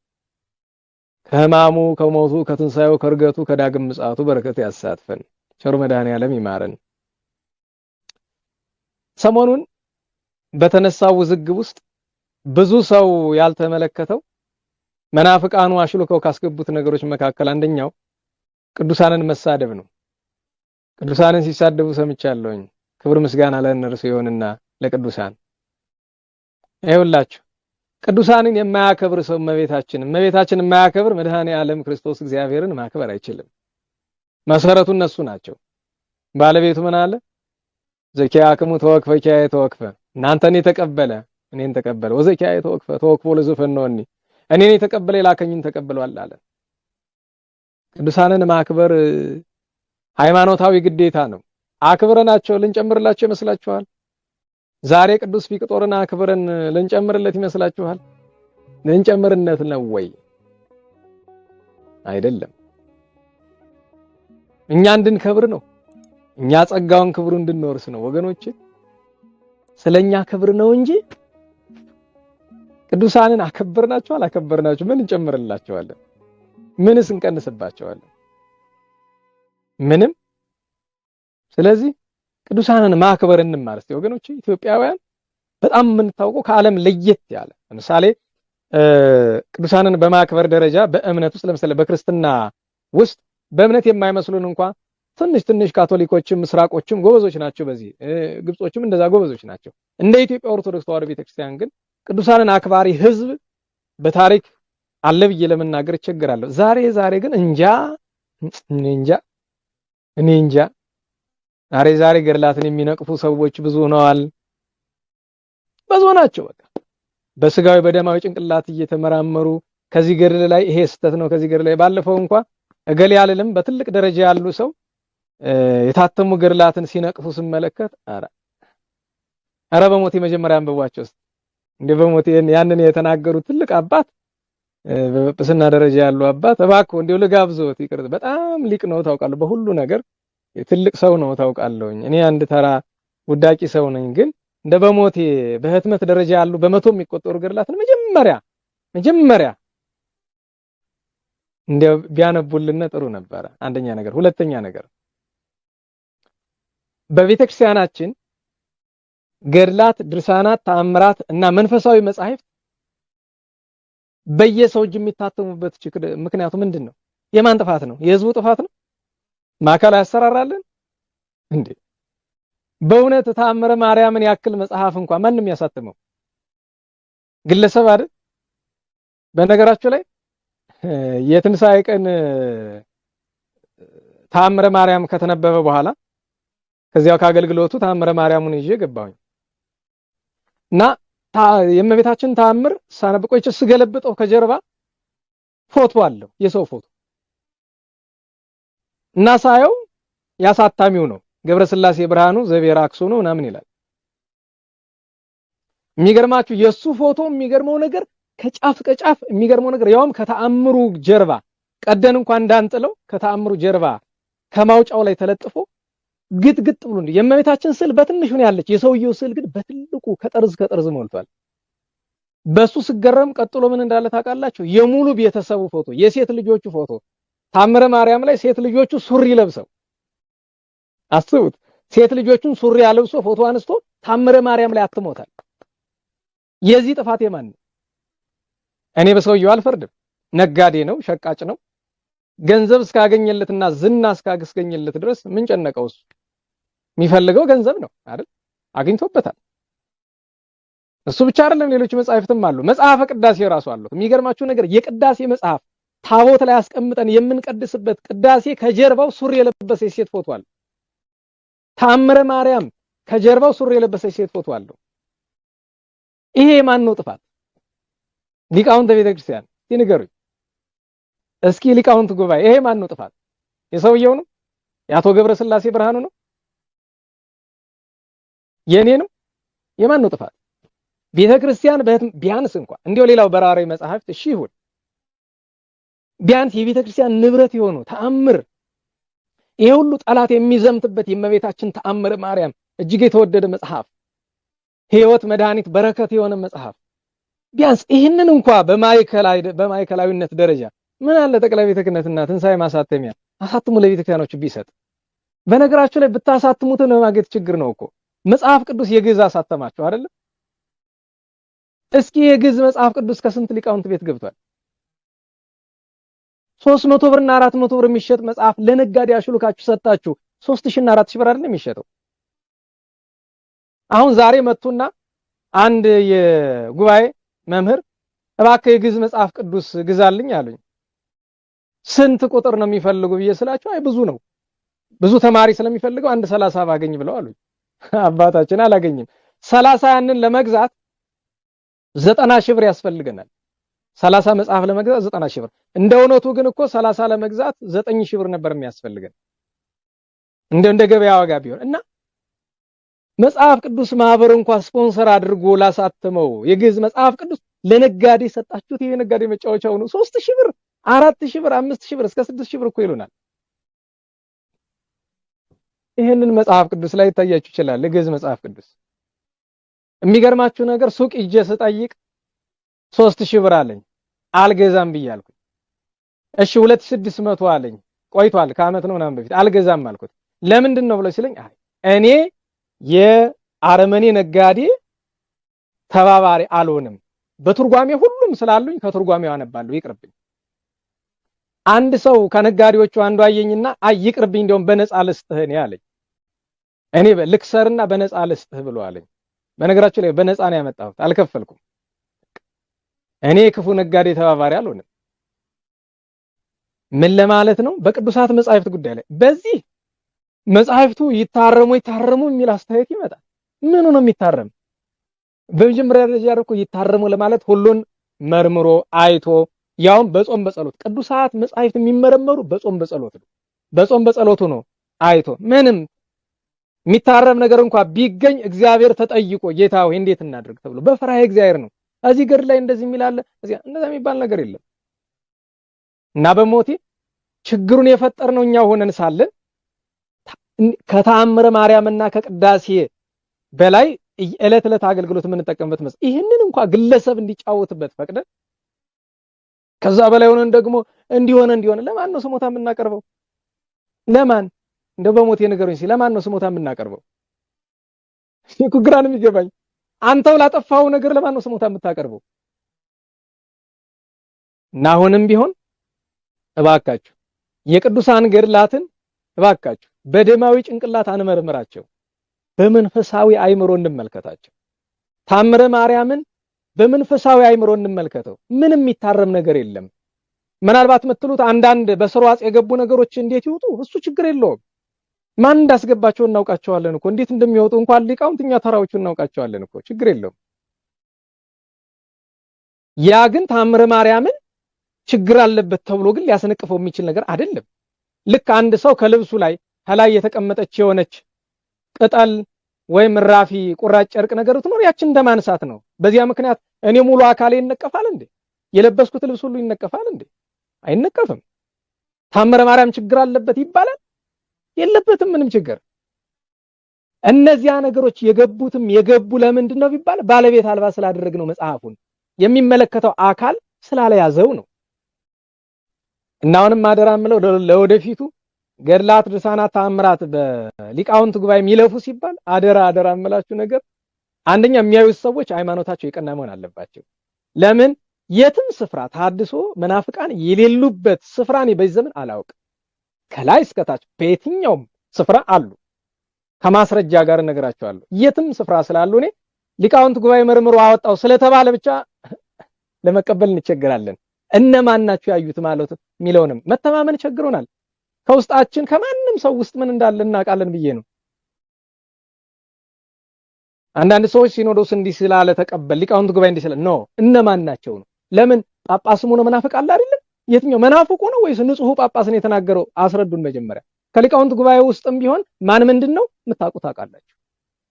ከሕማሙ ከሞቱ ከትንሣኤው ከርገቱ ከዳግም ምጽአቱ በረከት ያሳትፈን። ቸር መድኃኔዓለም ይማረን። ሰሞኑን በተነሳው ውዝግብ ውስጥ ብዙ ሰው ያልተመለከተው መናፍቃኑ አሽልከው ካስገቡት ነገሮች መካከል አንደኛው ቅዱሳንን መሳደብ ነው። ቅዱሳንን ሲሳደቡ ሰምቻለሁኝ። ክብር ምስጋና ለእነርሱ ይሁንና ለቅዱሳን። ይኸውላችሁ ቅዱሳንን የማያከብር ሰው እመቤታችን የማያከብር መድኃኔዓለም ክርስቶስ እግዚአብሔርን ማክበር አይችልም። መሰረቱ እነሱ ናቸው። ባለቤቱ ምን አለ? ዘኪያክሙ ተወክፈ ኪያየ ተወክፈ፣ እናንተን የተቀበለ እኔን ተቀበለ። ወዘኪያየ ተወክፈ ተወክፎ ለዘፈነወኒ፣ እኔን የተቀበለ የላከኝን ተቀብሏል አለ። ቅዱሳንን ማክበር ሃይማኖታዊ ግዴታ ነው። አክብረናቸው ልንጨምርላቸው ይመስላችኋል? ዛሬ ቅዱስ ፊቅጦርን አክብረን ልንጨምርለት ይመስላችኋል? ልንጨምርነት ነው ወይ? አይደለም። እኛ እንድንከብር ነው። እኛ ጸጋውን ክብሩ እንድንወርስ ነው ወገኖቼ። ስለኛ ክብር ነው እንጂ ቅዱሳንን አከበርናቸው አላከበርናቸው ምን እንጨምርላቸዋለን? ምንስ እንቀንስባቸዋለን? ምንም። ስለዚህ ቅዱሳንን ማክበር እንማር እስቲ ወገኖቼ። ኢትዮጵያውያን በጣም የምንታወቀው ከዓለም ለየት ያለ ለምሳሌ ቅዱሳንን በማክበር ደረጃ በእምነት ውስጥ ለምሳሌ በክርስትና ውስጥ በእምነት የማይመስሉን እንኳን ትንሽ ካቶሊኮችም ምስራቆችም ጎበዞች ናቸው። በዚህ ግብጾችም እንደዛ ጎበዞች ናቸው። እንደ ኢትዮጵያ ኦርቶዶክስ ተዋሕዶ ቤተክርስቲያን ግን ቅዱሳንን አክባሪ ሕዝብ በታሪክ አለ ብዬ ለመናገር እቸገራለሁ። ዛሬ ግን እኔ እንጃ ዛሬ ገድላትን የሚነቅፉ ሰዎች ብዙ ሆነዋል። ብዙ ናቸው። በቃ በስጋዊ በደማዊ ጭንቅላት እየተመራመሩ ከዚህ ገድል ላይ ይሄ ስህተት ነው፣ ከዚህ ገድል ላይ ባለፈው እንኳን እገሌ ያልልም በትልቅ ደረጃ ያሉ ሰው የታተሙ ገድላትን ሲነቅፉ ስመለከት አረ በሞቴ መጀመሪያ አንብቧቸው እንደ በሞቴ ያንን የተናገሩ ትልቅ አባት በጵጵስና ደረጃ ያሉ አባት እባክዎ እንደው ልጋብዞት ይቅርታ፣ በጣም ሊቅ ነው ታውቃለህ፣ በሁሉ ነገር ትልቅ ሰው ነው ታውቃለሁኝ። እኔ አንድ ተራ ውዳቂ ሰው ነኝ፣ ግን እንደ በሞቴ በህትመት ደረጃ ያሉ በመቶ የሚቆጠሩ ገድላትን መጀመሪያ እንደው ቢያነቡልን ጥሩ ነበረ። አንደኛ ነገር። ሁለተኛ ነገር በቤተክርስቲያናችን ገድላት፣ ድርሳናት፣ ተአምራት እና መንፈሳዊ መጻሕፍት በየሰው እጅ የሚታተሙበት ምክንያቱ ምንድነው? የማን ጥፋት ነው? የህዝቡ ጥፋት ነው? ማዕከላዊ ያሰራራልን እንዴ? በእውነት ተአምረ ማርያምን ያክል መጽሐፍ እንኳን ማንም ያሳተመው ግለሰብ አይደል? በነገራችሁ ላይ የትንሣኤ ቀን ተአምረ ማርያም ከተነበበ በኋላ ከዚያው ከአገልግሎቱ ተአምረ ማርያምን ይዤ ገባሁኝ እና የእመቤታችን ተአምር ሳነብ ቆይቼ ስገለብጠው ከጀርባ ፎቶ አለው፣ የሰው ፎቶ እና ሳየው ያሳታሚው ነው ገብረስላሴ ብርሃኑ ዘብሔረ አክሱም ነው ምናምን ይላል። የሚገርማችሁ የሱ ፎቶ የሚገርመው ነገር ከጫፍ ከጫፍ የሚገርመው ነገር ያውም ከተአምሩ ጀርባ ቀደን እንኳን እንዳንጥለው ከተአምሩ ጀርባ ከማውጫው ላይ ተለጥፎ ግጥግጥ ብሎ እንደ የእመቤታችን ስዕል በትንሹ ነው ያለች፣ የሰውየው ስዕል ግን በትልቁ ከጠርዝ ሞልቷል። በሱ ስገረም ቀጥሎ ምን እንዳለ ታውቃላችሁ? የሙሉ ቤተሰቡ ፎቶ፣ የሴት ልጆቹ ፎቶ ታምረ ማርያም ላይ ሴት ልጆቹ ሱሪ ለብሰው አስቡት። ሴት ልጆቹን ሱሪ አለብሶ ፎቶ አንስቶ ታምረ ማርያም ላይ አትሞታል። የዚህ ጥፋት የማን ነው? እኔ በሰውየው አልፈርድም። ነጋዴ ነው፣ ሸቃጭ ነው። ገንዘብ እስካገኘለትና ዝና እስካገኘለት ድረስ ምን ጨነቀው? እሱ የሚፈልገው ገንዘብ ነው አይደል? አግኝቶበታል። እሱ ብቻ አይደለም፣ ሌሎች መጻሕፍትም አሉ። መጽሐፈ ቅዳሴ ራሱ አለው። የሚገርማችሁ ነገር የቅዳሴ መጽሐፍ ታቦት ላይ አስቀምጠን የምንቀድስበት ቅዳሴ ከጀርባው ሱሪ የለበሰ ሴት ፎቶ አለ። ታምረ ማርያም ከጀርባው ሱሪ የለበሰ ሴት ፎቶ አለው። ይሄ ማን ነው ጥፋት? ሊቃውንተ ቤተክርስቲያን ይንገሩኝ እስኪ። ሊቃውንት ጉባኤ ይሄ ማን ነው ጥፋት? የሰውየው ነው? የአቶ ገብረስላሴ ብርሃኑ ነው? የኔ ነው? የማን ነው ጥፋት? ቤተክርስቲያን ቢያንስ እንኳን እንዲያው ሌላው በራሪ መጽሐፍት እሺ ይሁን፣ ቢያንስ የቤተክርስቲያን ንብረት የሆኑ ተአምር ይሄ ሁሉ ጠላት የሚዘምትበት የእመቤታችን ተአምረ ማርያም እጅግ የተወደደ መጽሐፍ፣ ሕይወት መድኃኒት በረከት የሆነ መጽሐፍ ቢያንስ ይህንን እንኳን በማዕከላዊነት ደረጃ ምን አለ ጠቅላይ ቤተ ክህነትና ትንሣኤ ማሳተሚያ አሳትሙ ለቤተክርስቲያኖች ቢሰጥ። በነገራችሁ ላይ ብታሳትሙት ለማግኘት ችግር ነው እኮ። መጽሐፍ ቅዱስ የግዕዝ አሳተማችሁ አይደለም? እስኪ የግዕዝ መጽሐፍ ቅዱስ ከስንት ሊቃውንት ቤት ገብቷል? 300 ብርና 400 ብር የሚሸጥ መጽሐፍ ለነጋዴ አሽሉካችሁ ሰጣችሁ 3000 እና 4000 ብር አይደለም የሚሸጠው። አሁን ዛሬ መጡና አንድ የጉባኤ መምህር እባክህ የግዕዝ መጽሐፍ ቅዱስ ግዛልኝ አሉኝ። ስንት ቁጥር ነው የሚፈልጉ ብዬ ስላቸው አይ ብዙ ነው፣ ብዙ ተማሪ ስለሚፈልገው አንድ 30 ባገኝ ብለው አሉኝ። አባታችን አላገኝም። 30 ያንን ለመግዛት 90,000 ብር ያስፈልገናል። 30 መጽሐፍ ለመግዛት 90,000 ብር። እንደ እውነቱ ግን እኮ 30 ለመግዛት 9,000 ብር ነበር የሚያስፈልገን እንደ ገበያ ዋጋ ቢሆን እና መጽሐፍ ቅዱስ ማህበር እንኳን ስፖንሰር አድርጎ ላሳተመው የግዕዝ መጽሐፍ ቅዱስ ለነጋዴ ሰጣችሁት። ይሄ ነጋዴ መጫወቻው ነው። 3,000 ብር፣ 4,000 ብር፣ 5,000 ብር እስከ 6,000 ብር እኮ ይሉናል። ይሄንን መጽሐፍ ቅዱስ ላይ ይታያችሁ ይችላል። የግዕዝ መጽሐፍ ቅዱስ የሚገርማችሁ ነገር ሱቅ ሂጄ ስጠይቅ 3,000 ብር አለኝ። አልገዛም ብያለሁ። እሺ 2,600 አለኝ። ቆይቷል፣ ከአመት ነው ምናምን በፊት አልገዛም አልኩት። ለምንድን ነው ብሎ ሲለኝ አይ እኔ የአረመኔ ነጋዴ ተባባሪ አልሆንም፣ በትርጓሜ ሁሉም ስላሉኝ ከትርጓሜው አነባለሁ፣ ይቅርብኝ። አንድ ሰው ከነጋዴዎቹ አንዱ አየኝና አይ ይቅርብኝ እንደውም በነፃ ልስጥህ እኔ አለኝ። እኔ ልክሰርና በነፃ ልስጥህ ብሎ አለኝ። በነገራችሁ ላይ በነፃ ነው ያመጣሁት፣ አልከፈልኩም። እኔ ክፉ ነጋዴ ተባባሪ አልሆንም። ምን ለማለት ነው? በቅዱሳት መጻሕፍት ጉዳይ ላይ በዚህ መጻሕፍቱ ይታረሙ የሚል አስተያየት ይመጣል። ምኑ ነው የሚታረም? በመጀመሪያ ደረጃ እኮ ይታረሙ ለማለት ሁሉን መርምሮ አይቶ ያውም በጾም በጸሎት ቅዱሳት መጻሕፍት የሚመረመሩ በጾም በጸሎት ነው። በጾም በጸሎቱ ነው አይቶ ምንም የሚታረም ነገር እንኳን ቢገኝ እግዚአብሔር ተጠይቆ ጌታ ሆይ እንዴት እናድርግ ተብሎ በፍርሃተ እግዚአብሔር ነው። እዚህ ገድል ላይ እንደዚህ የሚላለ እዚህ እንደዛ የሚባል ነገር የለም። እና በሞቴ ችግሩን የፈጠርነው እኛ ሆነን ሳለን ከተአምረ ማርያምና ከቅዳሴ በላይ ዕለት ዕለት አገልግሎት የምንጠቀምበት መስ ይህንን እንኳን ግለሰብ እንዲጫወትበት ፈቅደን ከዛ በላይ ሆነን ደግሞ እንዲሆነ ለማን ነው ስሞታ የምናቀርበው? ለማን እንደው በሞቴ ነገሩኝ ሲል ለማን ነው ስሞታ የምናቀርበው? እኮ ግራ ነው የሚገባኝ። አንተው ላጠፋው ነገር ለማን ነው ስሞታ የምታቀርበው? እና አሁንም ቢሆን እባካችሁ የቅዱሳን ገድላትን እባካችሁ በደማዊ ጭንቅላት አንመርምራቸው፣ በመንፈሳዊ አይምሮ እንመልከታቸው። ታምረ ማርያምን በመንፈሳዊ አይምሮ እንመልከተው። ምንም የሚታረም ነገር የለም። ምናልባት የምትሉት አንዳንድ በስርዋጽ የገቡ ነገሮች እንዴት ይወጡ? እሱ ችግር የለውም። ማን እንዳስገባቸው እናውቃቸዋለን እኮ። እንዴት እንደሚወጡ እንኳን ሊቃውንትኛ ተራዎቹ እናውቃቸዋለን እኮ። ችግር የለውም። ያ ግን ታምረ ማርያምን ችግር አለበት ተብሎ ግን ሊያስነቅፈው የሚችል ነገር አይደለም። ልክ አንድ ሰው ከልብሱ ላይ ከላይ የተቀመጠች የሆነች ቅጠል ወይም ራፊ ቁራጭ ጨርቅ ነገር ትኖር ያችን እንደማንሳት ነው። በዚያ ምክንያት እኔ ሙሉ አካሌ ይነቀፋል እንዴ? የለበስኩት ልብስ ሁሉ ይነቀፋል እንዴ? አይነቀፍም። ታምረ ማርያም ችግር አለበት ይባላል? የለበትም ምንም ችግር። እነዚያ ነገሮች የገቡ ለምንድን ነው ቢባል ባለቤት አልባ ስላደረግነው መጽሐፉን የሚመለከተው አካል ስላለያዘው ነው። እና አሁንም አደራ የምለው ለወደፊቱ ገድላት፣ ድርሳናት፣ ተአምራት በሊቃውንት ጉባኤ የሚለፉ ሲባል አደራ የምላችሁ ነገር አንደኛ የሚያዩት ሰዎች ሃይማኖታቸው የቀና መሆን አለባቸው። ለምን የትም ስፍራ ታድሶ መናፍቃን የሌሉበት ስፍራ እኔ በዚህ ዘመን አላውቅም። ከላይ እስከታች በየትኛውም ስፍራ አሉ። ከማስረጃ ጋር እነግራቸዋለሁ። የትም ስፍራ ስላሉ እኔ ሊቃውንት ጉባኤ መርምሮ አወጣው ስለተባለ ብቻ ለመቀበል እንቸገራለን። እነማን ናቸው ያዩት ማለት የሚለውንም መተማመን ቸግሮናል። ከውስጣችን ከማንም ሰው ውስጥ ምን እንዳለ እናውቃለን ብዬ ነው። አንዳንድ ሰዎች ሲኖዶስ እንዲህ ስላለ ተቀበል፣ ሊቃውንት ጉባኤ እንዲህ ስላለ ነው። እነማን ናቸው ነው? ለምን ጳጳስሙ ነው መናፍቅ አለ አይደለም? የትኛው መናፍቁ ነው ወይስ ንጹህ ጳጳስን የተናገረው? አስረዱን መጀመሪያ። ከሊቃውንት ጉባኤ ውስጥም ቢሆን ማን ምንድነው የምታውቁት ታውቃላችሁ።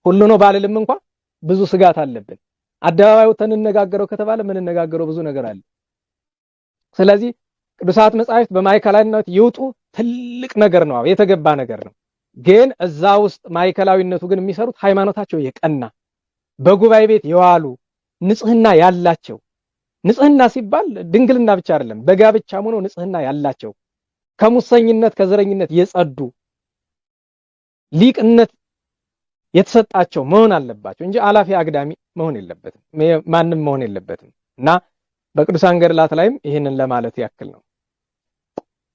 ሁሉ ነው ባልልም እንኳን ብዙ ስጋት አለብን። አደባባዩ ተንነጋገረው ከተባለ ምን እንነጋገረው ብዙ ነገር አለ። ስለዚህ ቅዱሳት መጻሕፍት በማዕከላዊነት ይውጡ፣ ትልቅ ነገር ነው፣ የተገባ ነገር ነው። ግን እዛ ውስጥ ማዕከላዊነቱ ግን የሚሰሩት ሃይማኖታቸው የቀና በጉባኤ ቤት የዋሉ ንጽህና ያላቸው። ንጽህና ሲባል ድንግልና ብቻ አይደለም፣ በጋብቻም ሆኖ ንጽህና ያላቸው ከሙሰኝነት ከዘረኝነት የጸዱ ሊቅነት የተሰጣቸው መሆን አለባቸው እንጂ አላፊ አግዳሚ መሆን የለበትም፣ ማንም መሆን የለበትም። እና በቅዱሳን ገድላት ላይም ይህንን ለማለት ያክል ነው።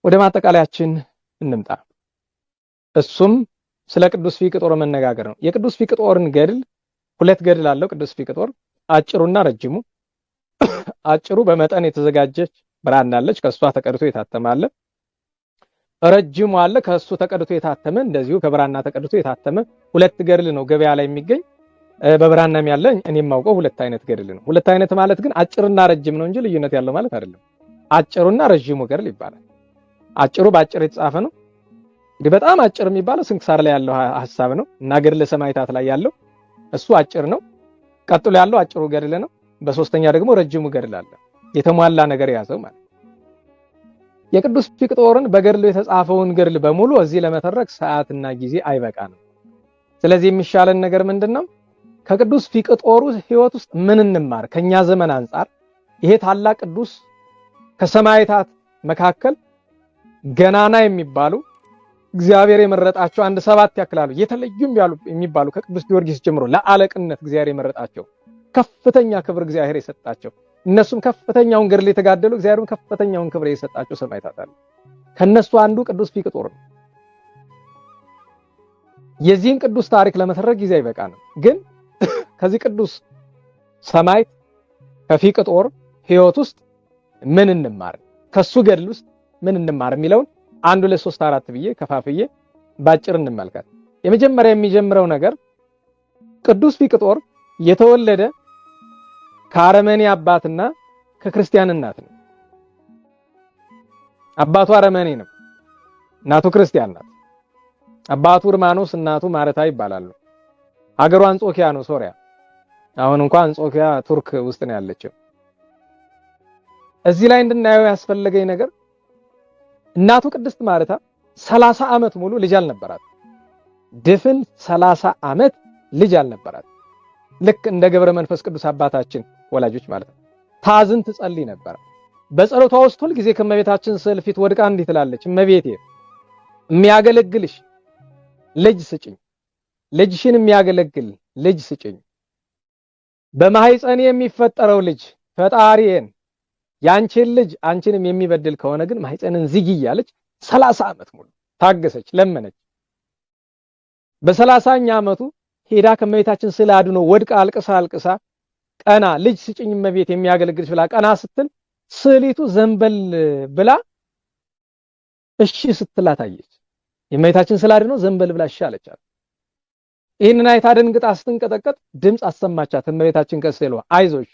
ወደ ማጠቃለያችን እንምጣ። እሱም ስለ ቅዱስ ፊቅጦር መነጋገር ነው። የቅዱስ ፊቅጦርን ገድል ሁለት ገድል አለው ቅዱስ ፊቅጦር፣ አጭሩና ረጅሙ። አጭሩ በመጠን የተዘጋጀች ብራና አለች፣ ከሷ ተቀድቶ የታተመ አለ። ረጅሙ አለ፣ ከሱ ተቀድቶ የታተመ እንደዚሁ ከብራና ተቀድቶ የታተመ ሁለት ገድል ነው ገበያ ላይ የሚገኝ። በብራናም ያለ እኔም ማውቀው ሁለት አይነት ገድል ነው። ሁለት አይነት ማለት ግን አጭርና ረጅም ነው እንጂ ልዩነት ያለው ማለት አይደለም። አጭሩና ረጅሙ ገድል ይባላል። አጭሩ በአጭር የተጻፈ ነው። እንግዲህ በጣም አጭር የሚባለው ስንክሳር ላይ ያለው ሐሳብ ነው እና ገድለ ሰማዕታት ላይ ያለው እሱ አጭር ነው። ቀጥሎ ያለው አጭሩ ገድል ነው። በሶስተኛ ደግሞ ረጅሙ ገድል አለ፣ የተሟላ ነገር የያዘው ማለት። የቅዱስ ፊቅጦርን በገድሉ የተጻፈውን ገድል በሙሉ እዚህ ለመተረክ ሰዓትና ጊዜ አይበቃንም። ስለዚህ የሚሻለን ነገር ምንድነው? ከቅዱስ ፊቅጦሩ ሕይወት ውስጥ ምን እንማር? ከኛ ዘመን አንጻር ይሄ ታላቅ ቅዱስ ከሰማዕታት መካከል ገናና የሚባሉ እግዚአብሔር የመረጣቸው አንድ 7 ያክላሉ የተለዩም ያሉ የሚባሉ ከቅዱስ ጊዮርጊስ ጀምሮ ለአለቅነት እግዚአብሔር የመረጣቸው ከፍተኛ ክብር እግዚአብሔር የሰጣቸው እነሱም ከፍተኛውን ገድል የተጋደሉ እግዚአብሔርም ከፍተኛውን ክብር የሰጣቸው ሰማዕታት አሉ። ከነሱ አንዱ ቅዱስ ፊቅጦር ነው። የዚህን ቅዱስ ታሪክ ለመተረክ ጊዜ አይበቃንም። ግን ከዚህ ቅዱስ ሰማዕት ከፊቅጦር ሕይወት ውስጥ ምን እንማር፣ ከሱ ገድል ውስጥ ምን እንማር የሚለውን 1 2 3 4 ብዬ ከፋፍዬ ባጭር እንመልከት። የመጀመሪያ የሚጀምረው ነገር ቅዱስ ፊቅጦር የተወለደ ከአረመኔ አባትና ከክርስቲያን እናት ነው። አባቱ አረመኔ ነው፣ እናቱ ክርስቲያን ናት። አባቱ ርማኖስ እናቱ ማረታ ይባላሉ። ሀገሩ አንጾኪያ ነው፣ ሶሪያ። አሁን እንኳን አንጾኪያ ቱርክ ውስጥ ነው ያለችው። እዚህ ላይ እንድናየው ያስፈልገኝ ነገር እናቱ ቅድስት ማረታ 30 ዓመት ሙሉ ልጅ አልነበራት። ድፍን 30 ዓመት ልጅ አልነበራት። ልክ እንደ ገብረ መንፈስ ቅዱስ አባታችን ወላጆች ማለት ነው። ታዝን ትጸልይ ነበር። በጸሎቷ ውስጥ ሁል ጊዜ ከመቤታችን ስዕል ፊት ወድቃ እንዲህ ትላለች፣ እመቤቴ የሚያገለግልሽ ልጅ ስጭኝ፣ ልጅሽን የሚያገለግል ልጅ ስጭኝ። በማህፀኔ የሚፈጠረው ልጅ ፈጣሪዬን ያንቺን ልጅ አንቺንም የሚበድል ከሆነ ግን ማህፀንን ዝጊ እያለች 30 ዓመት ሙሉ ታገሰች፣ ለመነች። በ30ኛ ዓመቱ ሄዳ ከመቤታችን ስዕል አድኖ ወድቃ አልቅሳ ቀና ልጅ ስጭኝ እመቤት የሚያገለግልሽ ብላ ቀና ስትል ስዕሊቱ ዘንበል ብላ እሺ ስትላት አየች። የመቤታችን ስዕል አድኖ ዘንበል ብላ እሺ አለቻት። ይህንን አይታ ደንግጣ ስትንቀጠቀጥ ድምፅ አሰማቻት እመቤታችን ከስዕሏ፣ አይዞሽ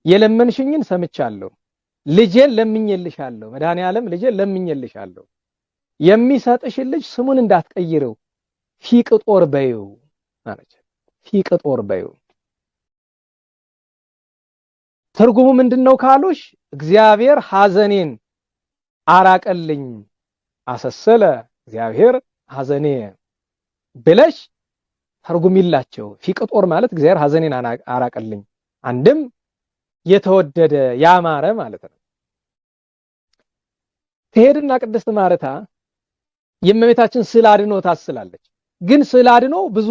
የለመንሽኝን ሰምቻለሁ፣ ልጄን ለምኜልሻለሁ፣ መድኃኔዓለም ልጄን ለምኜልሻለሁ፣ የሚሰጥሽ ልጅ ስሙን እንዳትቀይረው ፊቅጦር በይው አለች። ፊቅጦር በይው ትርጉሙ ምንድነው ካሉሽ፣ እግዚአብሔር ሐዘኔን አራቀልኝ፣ አሰሰለ እግዚአብሔር ሐዘኔ ብለሽ ተርጉሚላቸው። ፊቅጦር ማለት እግዚአብሔር ሐዘኔን አራቀልኝ፣ አንድም የተወደደ ያማረ ማለት ነው። ትሄድና ቅድስት ማረታ የእመቤታችን ስዕል አድኖ ታስላለች። ግን ስዕል አድኖ ብዙ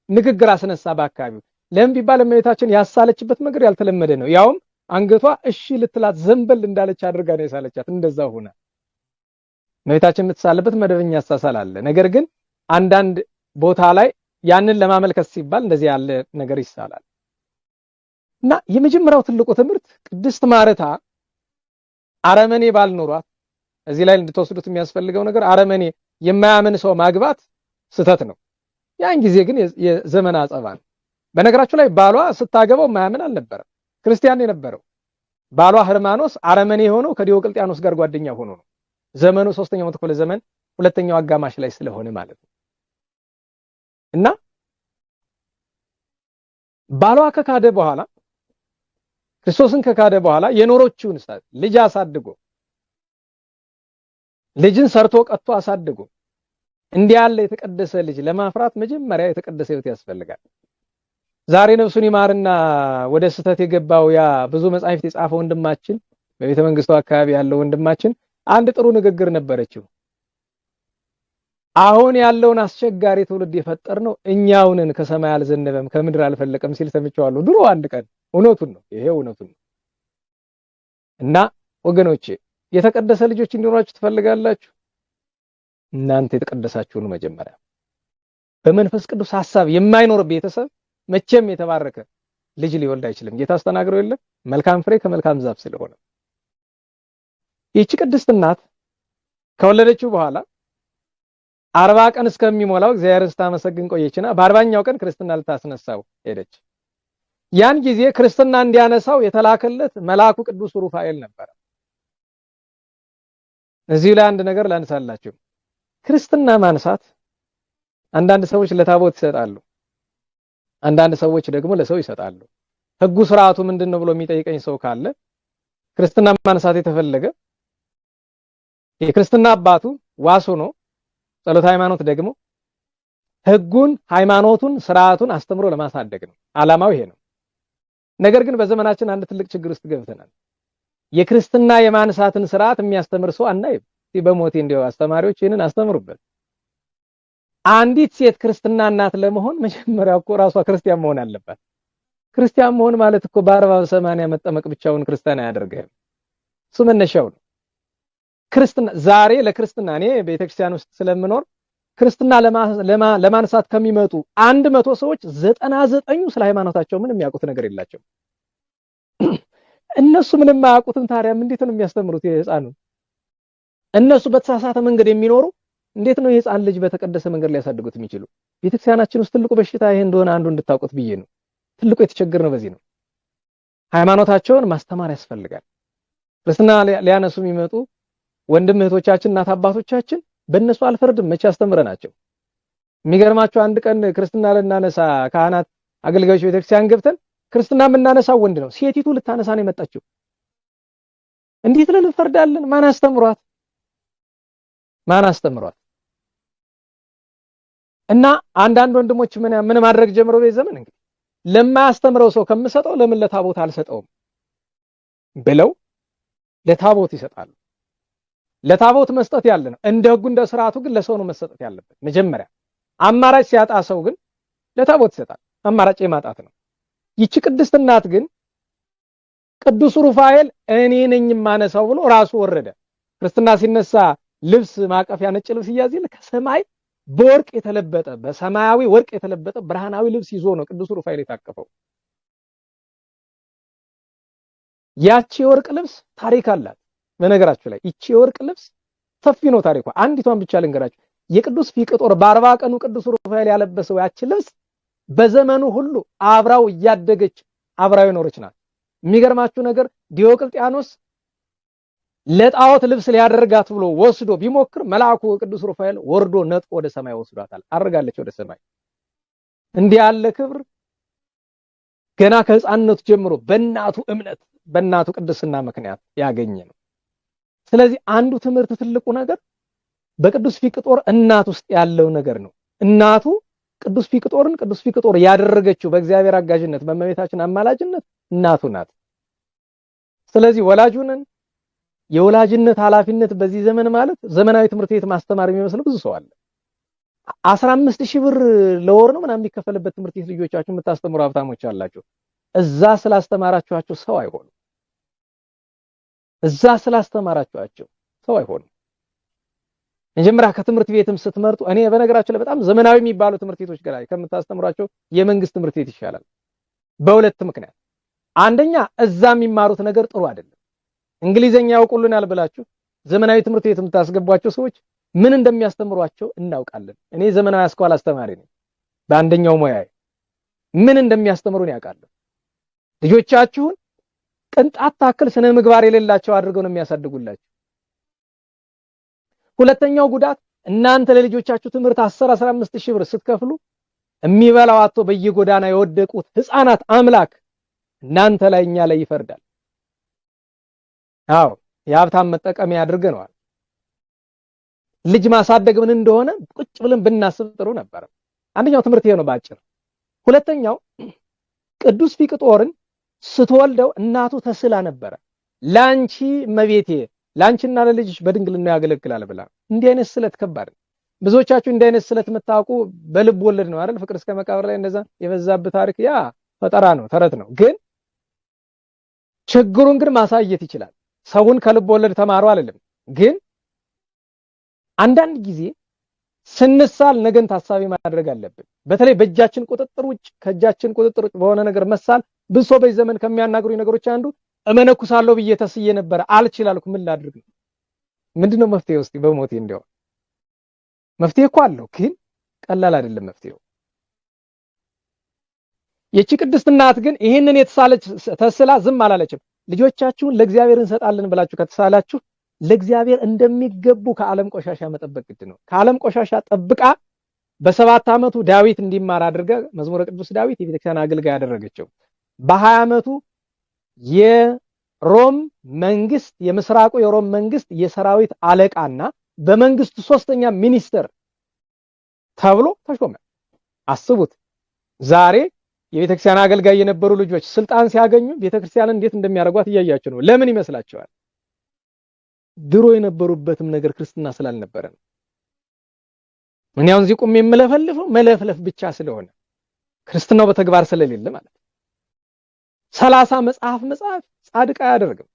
ንግግር አስነሳ በአካባቢው። ለምን ቢባል እመቤታችን ያሳለችበት መንገድ ያልተለመደ ነው። ያውም አንገቷ እሺ ልትላት ዘንበል እንዳለች አድርጋ ነው ያሳለቻት። እንደዛ ሆነ። እመቤታችን የምትሳለበት መደበኛ አሳሳል አለ። ነገር ግን አንዳንድ ቦታ ላይ ያንን ለማመልከት ሲባል እንደዚህ ያለ ነገር ይሳላል። እና የመጀመሪያው ትልቁ ትምህርት ቅድስት ማረታ አረመኔ ባልኖሯት፣ እዚህ ላይ እንድትወስዱት የሚያስፈልገው ነገር አረመኔ የማያምን ሰው ማግባት ስተት ነው። ያን ጊዜ ግን የዘመን አጸባ ነው። በነገራችሁ ላይ ባሏ ስታገባው ማያምን አልነበረም፣ ክርስቲያን የነበረው። ባሏ ህርማኖስ አረመኔ ሆኖ ከዲዮቅልጥያኖስ ጋር ጓደኛ ሆኖ ነው። ዘመኑ 3ኛው መቶ ክፍለ ዘመን ሁለተኛው አጋማሽ ላይ ስለሆነ ማለት ነው። እና ባሏ ከካደ በኋላ ክርስቶስን ከካደ በኋላ የኖሮችውን ልጅ አሳድጎ ልጅን ሰርቶ ቀጥቶ አሳድጎ እንዲህ ያለ የተቀደሰ ልጅ ለማፍራት መጀመሪያ የተቀደሰ ሕይወት ያስፈልጋል። ዛሬ ነፍሱን ይማርና ወደ ስተት የገባው ያ ብዙ መጻሕፍት የጻፈው ወንድማችን በቤተ መንግስቱ አካባቢ ያለው ወንድማችን አንድ ጥሩ ንግግር ነበረችው። አሁን ያለውን አስቸጋሪ ትውልድ የፈጠርነው እኛውንን ከሰማይ አልዘነበም ከምድር አልፈለቀም ሲል ሰምቼዋለሁ ድሮ አንድ ቀን። እውነቱን ነው፣ ይሄ እውነቱን ነው። እና ወገኖቼ የተቀደሰ ልጆች እንዲኖራችሁ ትፈልጋላችሁ? እናንተ የተቀደሳችሁ ነው። መጀመሪያ በመንፈስ ቅዱስ ሐሳብ የማይኖር ቤተሰብ መቼም የተባረከ ልጅ ሊወልድ አይችልም። ጌታ አስተናግረው የለም መልካም ፍሬ ከመልካም ዛፍ ስለሆነ። ይህች ቅድስት እናት ከወለደችው በኋላ 40 ቀን እስከሚሞላው እግዚአብሔርን ስታመሰግን ቆየችና በ40ኛው ቀን ክርስትና ልታስነሳው ሄደች። ያን ጊዜ ክርስትና እንዲያነሳው የተላከለት መልአኩ ቅዱስ ሩፋኤል ነበር። እዚህ ላይ አንድ ነገር ላንሳላችሁ። ክርስትና ማንሳት አንዳንድ ሰዎች ለታቦት ይሰጣሉ፣ አንዳንድ ሰዎች ደግሞ ለሰው ይሰጣሉ። ሕጉ ስርዓቱ ምንድነው ብሎ የሚጠይቀኝ ሰው ካለ ክርስትና ማንሳት የተፈለገ የክርስትና አባቱ ዋስ ሆኖ ጸሎት ሃይማኖት ደግሞ ሕጉን ሃይማኖቱን ስርዓቱን አስተምሮ ለማሳደግ ነው። ዓላማው ይሄ ነው። ነገር ግን በዘመናችን አንድ ትልቅ ችግር ውስጥ ገብተናል። የክርስትና የማንሳትን ስርዓት የሚያስተምር ሰው አናይም። በሞቴ እንደው አስተማሪዎች ይሄንን አስተምሩበት። አንዲት ሴት ክርስትና እናት ለመሆን መጀመሪያ እኮ ራሷ ክርስቲያን መሆን አለባት። ክርስቲያን መሆን ማለት እኮ በ40-80 መጠመቅ ብቻውን ክርስቲያን አያደርግም። እሱ መነሻው ነው። ክርስትና ዛሬ ለክርስትና እኔ ቤተክርስቲያን ውስጥ ስለምኖር ክርስትና ለማንሳት ከሚመጡ 100 ሰዎች 99ኙ ስለ ሃይማኖታቸው ምንም የሚያውቁት ነገር የላቸው። እነሱ ምንም የማያውቁትን ታዲያ እንዴት ነው የሚያስተምሩት? የህፃኑ እነሱ በተሳሳተ መንገድ የሚኖሩ እንዴት ነው የህፃን ልጅ በተቀደሰ መንገድ ላይ ያሳድጉት የሚችሉ? ቤተክርስቲያናችን ውስጥ ትልቁ በሽታ ይሄ እንደሆነ አንዱ እንድታውቁት ብዬ ነው። ትልቁ የተቸገርነው በዚህ ነው። ሃይማኖታቸውን ማስተማር ያስፈልጋል። ክርስትና ሊያነሱ የሚመጡ ወንድም እህቶቻችን እናት አባቶቻችን በእነሱ አልፈርድም፣ መቼ አስተምረናቸው። የሚገርማቸው አንድ ቀን ክርስትና ልናነሳ ካህናት አገልጋዮች ቤተክርስቲያን ገብተን ክርስትና የምናነሳው ወንድ ነው፣ ሴቲቱ ልታነሳ ነው የመጣችው። እንዴት ብለን እንፈርዳለን? ማን አስተምሯት? ማን አስተምሯት? እና አንዳንድ ወንድሞች ምን ማድረግ ጀምረው በዘመን እንግዲህ ለማያስተምረው ሰው ከምሰጠው ለምን ለታቦት አልሰጠውም ብለው ለታቦት ይሰጣሉ። ለታቦት መስጠት ያለ ነው እንደ ህጉ እንደ ስርዓቱ፣ ግን ለሰው ነው መሰጠት ያለበት። መጀመሪያ አማራጭ ሲያጣ ሰው ግን ለታቦት ይሰጣል። አማራጭ የማጣት ነው። ይቺ ቅድስት እናት ግን ቅዱስ ሩፋኤል እኔ ነኝ ማነሳው ብሎ ራሱ ወረደ። ክርስትና ሲነሳ ልብስ ማቀፊያ ነጭ ልብስ ይያዝል ከሰማይ በወርቅ የተለበጠ በሰማያዊ ወርቅ የተለበጠ ብርሃናዊ ልብስ ይዞ ነው ቅዱስ ሩፋኤል የታቀፈው። ያቺ የወርቅ ልብስ ታሪክ አላት። በነገራችሁ ላይ ይቺ የወርቅ ልብስ ሰፊ ነው ታሪኳ። አንዲቷን ብቻ ልንገራችሁ። የቅዱስ ፊቅጦር በ40 ቀኑ ቅዱስ ሩፋኤል ያለበሰው ያቺ ልብስ በዘመኑ ሁሉ አብራው እያደገች አብራው የኖረች ናት። የሚገርማችሁ ነገር ዲዮቅልጥያኖስ ለጣዖት ልብስ ሊያደርጋት ብሎ ወስዶ ቢሞክር መልአኩ ቅዱስ ሩፋኤል ወርዶ ነጥቆ ወደ ሰማይ ወስዷታል። አርጋለች ወደ ሰማይ። እንዲህ ያለ ክብር ገና ከህፃንነቱ ጀምሮ በእናቱ እምነት በእናቱ ቅድስና ምክንያት ያገኘ ነው። ስለዚህ አንዱ ትምህርት ትልቁ ነገር በቅዱስ ፊቅጦር እናት ውስጥ ያለው ነገር ነው። እናቱ ቅዱስ ፊቅጦር ያደረገችው በእግዚአብሔር አጋዥነት በእመቤታችን አማላጅነት እናቱ ናት። ስለዚህ ወላጁንን የወላጅነት ኃላፊነት በዚህ ዘመን ማለት ዘመናዊ ትምህርት ቤት ማስተማር የሚመስል ብዙ ሰው አለ። 15000 ብር ለወር ነው ምናምን የሚከፈልበት ትምህርት ቤት ልጆቻችሁ የምታስተምሩ ሀብታሞች አላችሁ። እዛ ስላስተማራችኋቸው ሰው አይሆኑ። እዛ ስላስተማራችኋቸው ሰው አይሆኑ። መጀመሪያ ከትምህርት ቤትም ስትመርጡ እኔ በነገራችሁ ላይ በጣም ዘመናዊ የሚባሉ ትምህርት ቤቶች ጋር ከምታስተምሯቸው የመንግስት ትምህርት ቤት ይሻላል። በሁለት ምክንያት። አንደኛ እዛ የሚማሩት ነገር ጥሩ አይደለም። እንግሊዘኛ ያውቁልናል ብላችሁ ዘመናዊ ትምህርት ቤት የምታስገቧቸው ሰዎች ምን እንደሚያስተምሯቸው እናውቃለን። እኔ ዘመናዊ አስኳል አስተማሪ ነኝ። በአንደኛው ሙያዬ ምን እንደሚያስተምሩን ያውቃለሁ። ልጆቻችሁን ቅንጣት ታክል ስነ ምግባር የሌላቸው አድርገው ነው የሚያሳድጉላችሁ። ሁለተኛው ጉዳት እናንተ ለልጆቻችሁ ትምህርት 10-15000 ብር ስትከፍሉ የሚበላው አጥቶ በየጎዳና የወደቁት ህፃናት አምላክ እናንተ ላይ እኛ ላይ ይፈርዳል። አዎ የሀብታም መጠቀሚያ አድርገነዋል። ልጅ ማሳደግ ምን እንደሆነ ቁጭ ብለን ብናስብ ጥሩ ነበር። አንደኛው ትምህርት ይሄ ነው ባጭር። ሁለተኛው ቅዱስ ፊቅጦርን ስትወልደው እናቱ ተስላ ነበር። ላንቺ መቤቴ ላንቺና ለልጅሽ በድንግልና ያገለግላል ብላ። እንዲህ አይነት ስለት ከባድ ነው። ብዙዎቻችሁ እንዲህ አይነት ስለት የምታውቁ በልብ ወለድ ነው አይደል? ፍቅር እስከ መቃብር ላይ እንደዛ የበዛበት ታሪክ ያ ፈጠራ ነው፣ ተረት ነው። ግን ችግሩን ግን ማሳየት ይችላል። ሰውን ከልብ ወለድ ተማሩ አይደለም። ግን አንዳንድ ጊዜ ስንሳል ነገን ታሳቢ ማድረግ አለብን። በተለይ በእጃችን ቁጥጥር ውጭ ከእጃችን ቁጥጥር በሆነ ነገር መሳል ብዙ ሰው በዚህ ዘመን ከሚያናግሩኝ ነገሮች አንዱ እመነኩሳለሁ ብዬ ተስዬ ነበር አልችላልኩ ምን ላድርግ? ምንድነው መፍትሄው? እስቲ በሞቴ እንደው መፍትሄ እኮ አለው፣ ግን ቀላል አይደለም መፍትሄው። የቺ ቅድስት እናት ግን ይሄንን የተሳለች ተስላ ዝም አላለችም። ልጆቻችሁን ለእግዚአብሔር እንሰጣለን ብላችሁ ከተሳላችሁ ለእግዚአብሔር እንደሚገቡ ከዓለም ቆሻሻ መጠበቅ ግድ ነው። ከዓለም ቆሻሻ ጠብቃ በ7 ዓመቱ ዳዊት እንዲማር አድርጋ መዝሙረ ቅዱስ ዳዊት የቤተክርስቲያን አገልጋይ ያደረገችው። በ20 ዓመቱ የሮም መንግስት የምስራቁ የሮም መንግስት የሰራዊት አለቃና በመንግስቱ 3ኛ ሚኒስተር ተብሎ ተሾመ። አስቡት ዛሬ የቤተክርስቲያን አገልጋይ የነበሩ ልጆች ስልጣን ሲያገኙ ቤተክርስቲያንን እንዴት እንደሚያደርጓት እያያችሁ ነው። ለምን ይመስላችኋል? ድሮ የነበሩበትም ነገር ክርስትና ስላልነበረ ነው። ምን ያው እዚህ ቁም የምለፈልፈው መለፍለፍ ብቻ ስለሆነ ክርስትናው በተግባር ስለሌለ ማለት ነው። 30 መጽሐፍ ጻድቅ አያደርግም።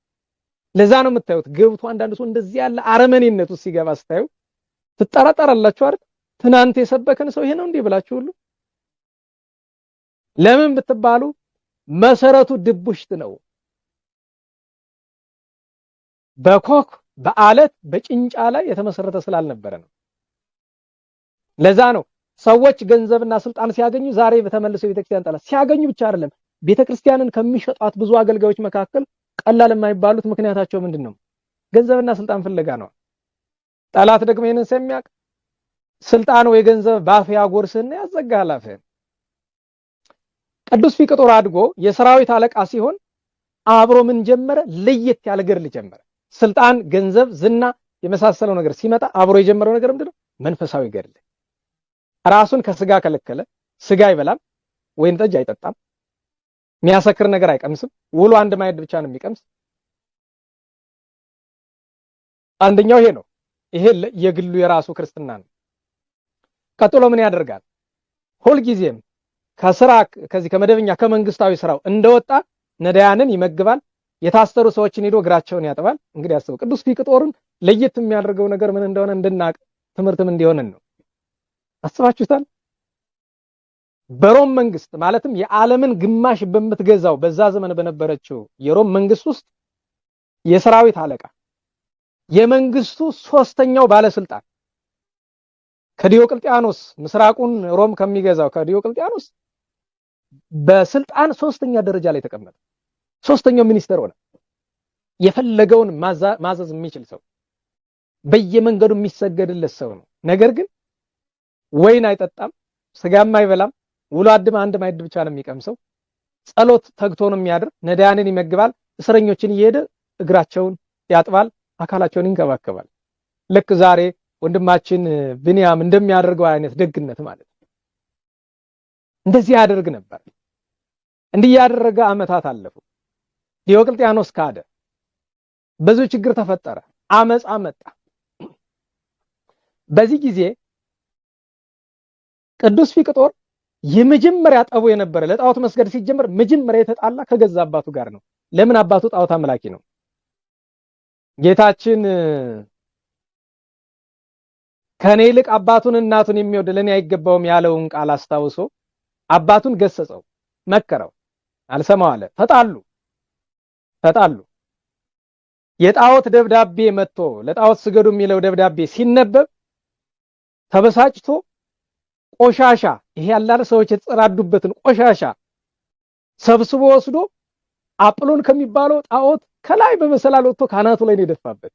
ለዛ ነው የምታዩት ገብቶ አንዳንድ ሰው እንደዚህ ያለ አረመኔነቱ ሲገባ ስታዩ ትጠራጠራላችሁ አይደል? ትናንት የሰበከን ሰው ይሄ ነው እንዴ ብላችሁ ሁሉ ለምን ብትባሉ መሰረቱ ድቡሽት ነው። በኮክ በአለት በጭንጫ ላይ የተመሰረተ ስላልነበረ ነው። ለዛ ነው ሰዎች ገንዘብና ስልጣን ሲያገኙ ዛሬ በተመልሰው ቤተክርስቲያን ጠላት ሲያገኙ ብቻ አይደለም ቤተክርስቲያንን ከሚሸጧት ብዙ አገልጋዮች መካከል ቀላል የማይባሉት ምክንያታቸው ምንድነው? ገንዘብና ስልጣን ፍለጋ ነው። ጠላት ደግሞ ይሄንን ስለሚያውቅ ስልጣን ወይ ገንዘብ ባፍ ያጎርስና ያዘጋል አፍህን። ቅዱስ ፊቅጦር አድጎ የሰራዊት አለቃ ሲሆን አብሮ ምን ጀመረ? ለየት ያለ ገድል ጀመረ። ስልጣን፣ ገንዘብ፣ ዝና የመሳሰለው ነገር ሲመጣ አብሮ የጀመረው ነገር ምንድነው? መንፈሳዊ ገድል። ራሱን ከስጋ ከለከለ። ስጋ አይበላም፣ ወይን ጠጅ አይጠጣም፣ የሚያሰክር ነገር አይቀምስም። ውሎ አንድ ማዕድ ብቻ ነው የሚቀምስ። አንደኛው ይሄ ነው። ይሄ የግሉ የራሱ ክርስትና ነው። ቀጥሎ ምን ያደርጋል? ሁልጊዜም ከስራ ከዚህ ከመደበኛ ከመንግስታዊ ስራው እንደወጣ ነዳያንን ይመግባል። የታሰሩ ሰዎችን ሄዶ እግራቸውን ያጥባል። እንግዲህ አስበው ቅዱስ ፊቅጦርን ለየት የሚያደርገው ነገር ምን እንደሆነ እንድናቅ ትምህርትም እንዲሆነን ነው። አስባችሁታል? በሮም መንግስት ማለትም የዓለምን ግማሽ በምትገዛው በዛ ዘመን በነበረችው የሮም መንግስት ውስጥ የሰራዊት አለቃ የመንግስቱ ሶስተኛው ባለስልጣን ከዲዮቅልጥያኖስ ምስራቁን ሮም ከሚገዛው ከዲዮቅልጥያኖስ በስልጣን ሶስተኛ ደረጃ ላይ ተቀመጠ። ሶስተኛው ሚኒስተር ሆነ። የፈለገውን ማዘዝ የሚችል ሰው፣ በየመንገዱ የሚሰገድለት ሰው ነው። ነገር ግን ወይን አይጠጣም፣ ስጋም አይበላም፣ ውሎ አድማ አንድ ማዕድ ብቻ ነው የሚቀምሰው። ጸሎት ተግቶ ነው የሚያድር። ነዳያንን ይመግባል። እስረኞችን እየሄደ እግራቸውን ያጥባል፣ አካላቸውን ይንከባከባል። ልክ ዛሬ ወንድማችን ብንያም እንደሚያደርገው አይነት ደግነት ማለት ነው። እንደዚህ ያደርግ ነበር። እንዲህ ያደረገ አመታት አለፉ። ዲዮቅልጥያኖስ ካደ። ብዙ ችግር ተፈጠረ። አመጽ መጣ። በዚህ ጊዜ ቅዱስ ፊቅጦር የመጀመሪያ ጠቡ የነበረ ለጣዖት መስገድ ሲጀምር መጀመሪያ የተጣላ ከገዛ አባቱ ጋር ነው። ለምን? አባቱ ጣዖት አምላኪ ነው። ጌታችን ከኔ ይልቅ አባቱን እናቱን የሚወድ ለኔ አይገባውም ያለውን ቃል አስታውሶ አባቱን ገሰጸው፣ መከረው። አልሰማው አለ። ተጣሉ። የጣዖት ደብዳቤ መጥቶ ለጣዖት ስገዱ የሚለው ደብዳቤ ሲነበብ ተበሳጭቶ ቆሻሻ ይሄ ያላለ ሰዎች የተጸዳዱበትን ቆሻሻ ሰብስቦ ወስዶ አጵሎን ከሚባለው ጣዖት ከላይ በመሰላል ወጥቶ ካናቱ ላይ ነው የደፋበት።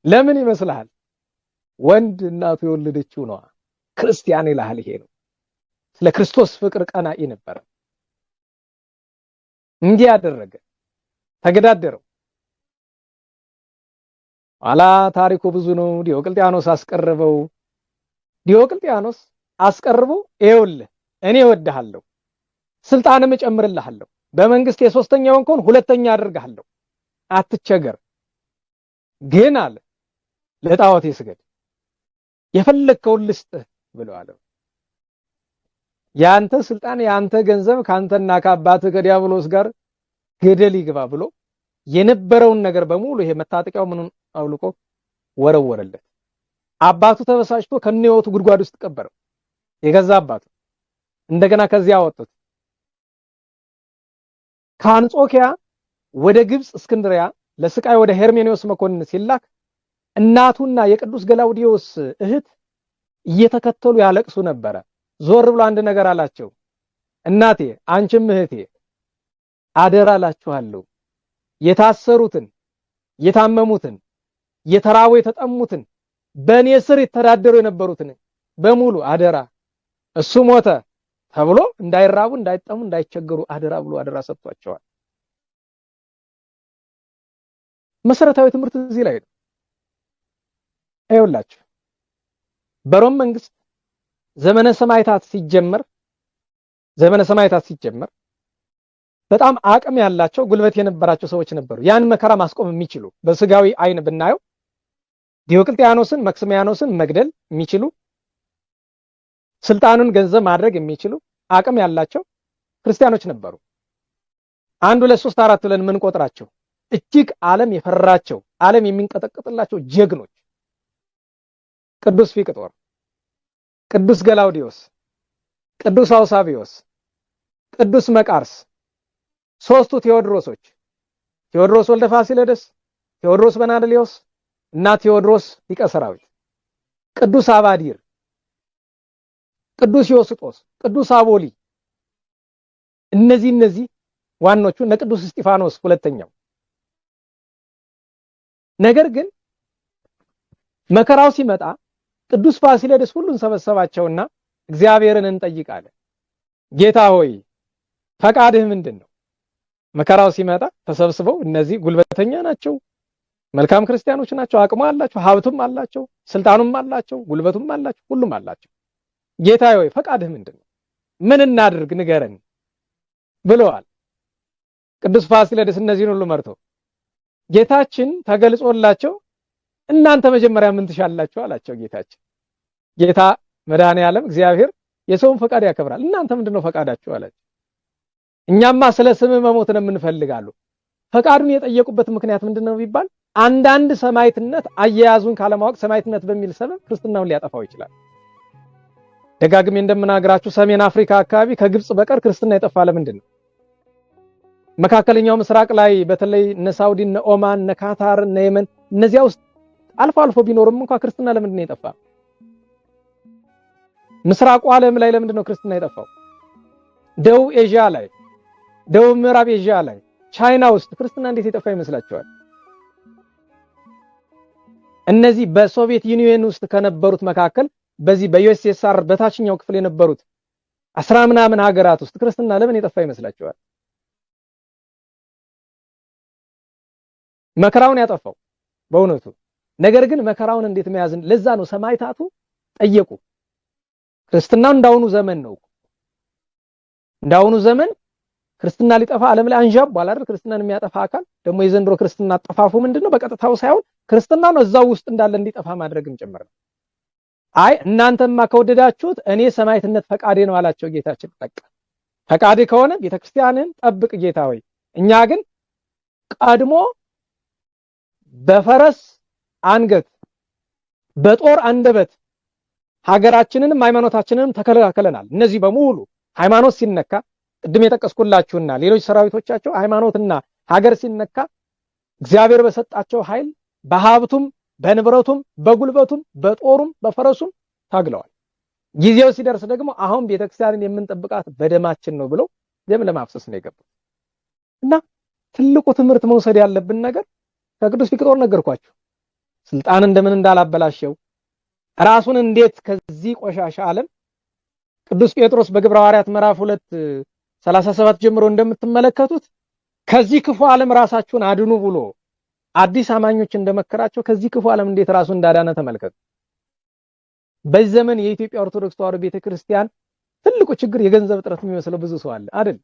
ለምን ይመስልሃል? ወንድ እናቱ የወለደችው ነው። ክርስቲያን ይላል። ይሄ ነው። ስለ ክርስቶስ ፍቅር ቀናኢ ነበር። እንዲህ ያደረገ ተገዳደረው። ኋላ ታሪኩ ብዙ ነው። ዲዮቅልጥያኖስ አስቀርበው። ዲዮቅልጥያኖስ አስቀርቦ ይኸውልህ እኔ እወድሃለሁ፣ ስልጣንም እጨምርልሃለሁ፣ በመንግስት የሶስተኛውን ከሆነ ሁለተኛ አደርግሃለሁ፣ አትቸገር፣ ግን አለ ለጣዖት ስገድ፣ የፈለከውን ልስጥህ ብሎ አለው። ያንተ ስልጣን ያንተ ገንዘብ ካንተና ከአባትህ ከዲያብሎስ ጋር ገደል ይግባ ብሎ የነበረውን ነገር በሙሉ ይሄ መታጠቂያው ምኑን አውልቆ ወረወረለት። አባቱ ተበሳጭቶ ከነህይወቱ ጉድጓድ ውስጥ ቀበረው። የገዛ አባቱ እንደገና ከዚያ አወጡት። ከአንጾኪያ ወደ ግብጽ እስክንድሪያ ለስቃይ ወደ ሄርሜኔዎስ መኮንን ሲላክ እናቱና የቅዱስ ገላውዲዮስ እህት እየተከተሉ ያለቅሱ ነበረ። ዞር ብሎ አንድ ነገር አላቸው። እናቴ አንቺም እህቴ አደራ እላችኋለሁ፣ የታሰሩትን፣ የታመሙትን፣ የተራቡ የተጠሙትን፣ በእኔ ስር የተዳደሩ የነበሩትን በሙሉ አደራ፣ እሱ ሞተ ተብሎ እንዳይራቡ፣ እንዳይጠሙ፣ እንዳይቸገሩ አደራ ብሎ አደራ ሰጥቷቸዋል። መሰረታዊ ትምህርት እዚህ ላይ ነው። አይውላችሁ በሮም መንግስት ዘመነ ሰማዕታት ሲጀመር በጣም አቅም ያላቸው ጉልበት የነበራቸው ሰዎች ነበሩ። ያን መከራ ማስቆም የሚችሉ በስጋዊ አይን ብናየው ዲዮቅልጥያኖስን መክስሚያኖስን መግደል የሚችሉ ስልጣኑን ገንዘብ ማድረግ የሚችሉ አቅም ያላቸው ክርስቲያኖች ነበሩ። 1 2 3 4 ብለን ምን ቆጥራቸው እጅግ ዓለም የፈራቸው ዓለም የሚንቀጠቀጥላቸው ጀግኖች ቅዱስ ፊቅጦር፣ ቅዱስ ገላውዲዮስ፣ ቅዱስ አውሳቢዮስ፣ ቅዱስ መቃርስ፣ ሶስቱ ቴዎድሮሶች፣ ቴዎድሮስ ወልደ ፋሲለደስ፣ ቴዎድሮስ በናድሊዮስ እና ቴዎድሮስ ሊቀ ሰራዊት ቅዱስ አባዲር፣ ቅዱስ ዮስጦስ፣ ቅዱስ አቦሊ እነዚህ ዋኖቹ እነ ቅዱስ እስጢፋኖስ ሁለተኛው። ነገር ግን መከራው ሲመጣ ቅዱስ ፋሲለደስ ሁሉን ሰበሰባቸውና እግዚአብሔርን እንጠይቃለን። ጌታ ሆይ ፈቃድህ ምንድነው? መከራው ሲመጣ ተሰብስበው እነዚህ ጉልበተኛ ናቸው፣ መልካም ክርስቲያኖች ናቸው፣ አቅሙ አላቸው፣ ሀብቱም አላቸው፣ ስልጣኑም አላቸው፣ ጉልበቱም አላቸው፣ ሁሉም አላቸው። ጌታ ሆይ ፈቃድህ ምንድነው? ምን እናድርግ ንገረን ብለዋል። ቅዱስ ፋሲለደስ እነዚህን ሁሉ መርቶ ጌታችን ተገልጾላቸው እናንተ መጀመሪያ ምን ትሻላችሁ አላቸው። ጌታ መድኃኔዓለም እግዚአብሔር የሰውን ፈቃድ ያከብራል። እናንተ ምንድነው ፈቃዳችሁ አላቸው። እኛማ ስለ ስምህ መሞት ነው የምንፈልጋሉ። ፈቃዱን የጠየቁበት ምክንያት ምንድነው ቢባል አንዳንድ ሰማዕትነት አያያዙን ካለማወቅ ሰማዕትነት በሚል ሰበብ ክርስትናውን ሊያጠፋው ይችላል። ደጋግሜ እንደምናገራችሁ ሰሜን አፍሪካ አካባቢ ከግብጽ በቀር ክርስትና የጠፋ ለምንድን ነው? መካከለኛው ምስራቅ ላይ በተለይ እነ ሳውዲ፣ እነ ኦማን፣ እነ ካታር፣ እነ የመን እነዚያ ውስጥ አልፎ አልፎ ቢኖርም እንኳን ክርስትና ለምንድን ነው የጠፋ? ምስራቁ ዓለም ላይ ለምንድን ነው ክርስትና የጠፋው? ደቡብ ኤዥያ ላይ፣ ደቡብ ምዕራብ ኤዥያ ላይ፣ ቻይና ውስጥ ክርስትና እንዴት የጠፋ ይመስላችኋል? እነዚህ በሶቪየት ዩኒየን ውስጥ ከነበሩት መካከል በዚህ በዩኤስኤስአር በታችኛው ክፍል የነበሩት 10 ምናምን ሀገራት ውስጥ ክርስትና ለምን የጠፋ ይመስላችኋል? መከራውን ያጠፋው በእውነቱ። ነገር ግን መከራውን እንዴት መያዝን ለዛ ነው ሰማዕታቱ ጠየቁ። ክርስትናው እንዳውኑ ዘመን ነው። እንዳውኑ ዘመን ክርስትና ሊጠፋ ዓለም ላይ አንዣቧል አይደል? ክርስትናን የሚያጠፋ አካል ደግሞ የዘንድሮ ክርስትና አጠፋፉ ምንድነው? በቀጥታው ሳይሆን ክርስትና ነው እዛው ውስጥ እንዳለ እንዲጠፋ ማድረግም ጭምር ነው። አይ እናንተማ ከወደዳችሁት እኔ ሰማዕትነት ፈቃዴ ነው አላቸው ጌታችን። በቃ ፈቃዴ ከሆነ ቤተክርስቲያንን ጠብቅ ጌታ ሆይ፣ እኛ ግን ቀድሞ በፈረስ አንገት በጦር አንደበት ሀገራችንንም ሃይማኖታችንንም ተከላክለናል። እነዚህ በሙሉ ሃይማኖት ሲነካ ቅድም የጠቀስኩላችሁና ሌሎች ሰራዊቶቻቸው ሃይማኖትና ሀገር ሲነካ እግዚአብሔር በሰጣቸው ኃይል በሀብቱም በንብረቱም በጉልበቱም በጦሩም በፈረሱም ታግለዋል። ጊዜው ሲደርስ ደግሞ አሁን ቤተክርስቲያንን የምንጠብቃት በደማችን ነው ብለው ደም ለማፍሰስ ነው የገቡት። እና ትልቁ ትምህርት መውሰድ ያለብን ነገር ከቅዱስ ፊቅጦር ነገርኳችሁ። ስልጣን እንደምን እንዳላበላሸው ራሱን እንዴት ከዚህ ቆሻሻ ዓለም ቅዱስ ጴጥሮስ በግብረ ሐዋርያት ምዕራፍ 2:37 ጀምሮ እንደምትመለከቱት ከዚህ ክፉ ዓለም ራሳችሁን አድኑ ብሎ አዲስ አማኞች እንደመከራቸው ከዚህ ክፉ ዓለም እንዴት ራሱን እንዳዳነ ተመልከቱ። በዚህ ዘመን የኢትዮጵያ ኦርቶዶክስ ተዋሕዶ ቤተክርስቲያን ትልቁ ችግር የገንዘብ እጥረት የሚመስለው ብዙ ሰው አለ አይደል?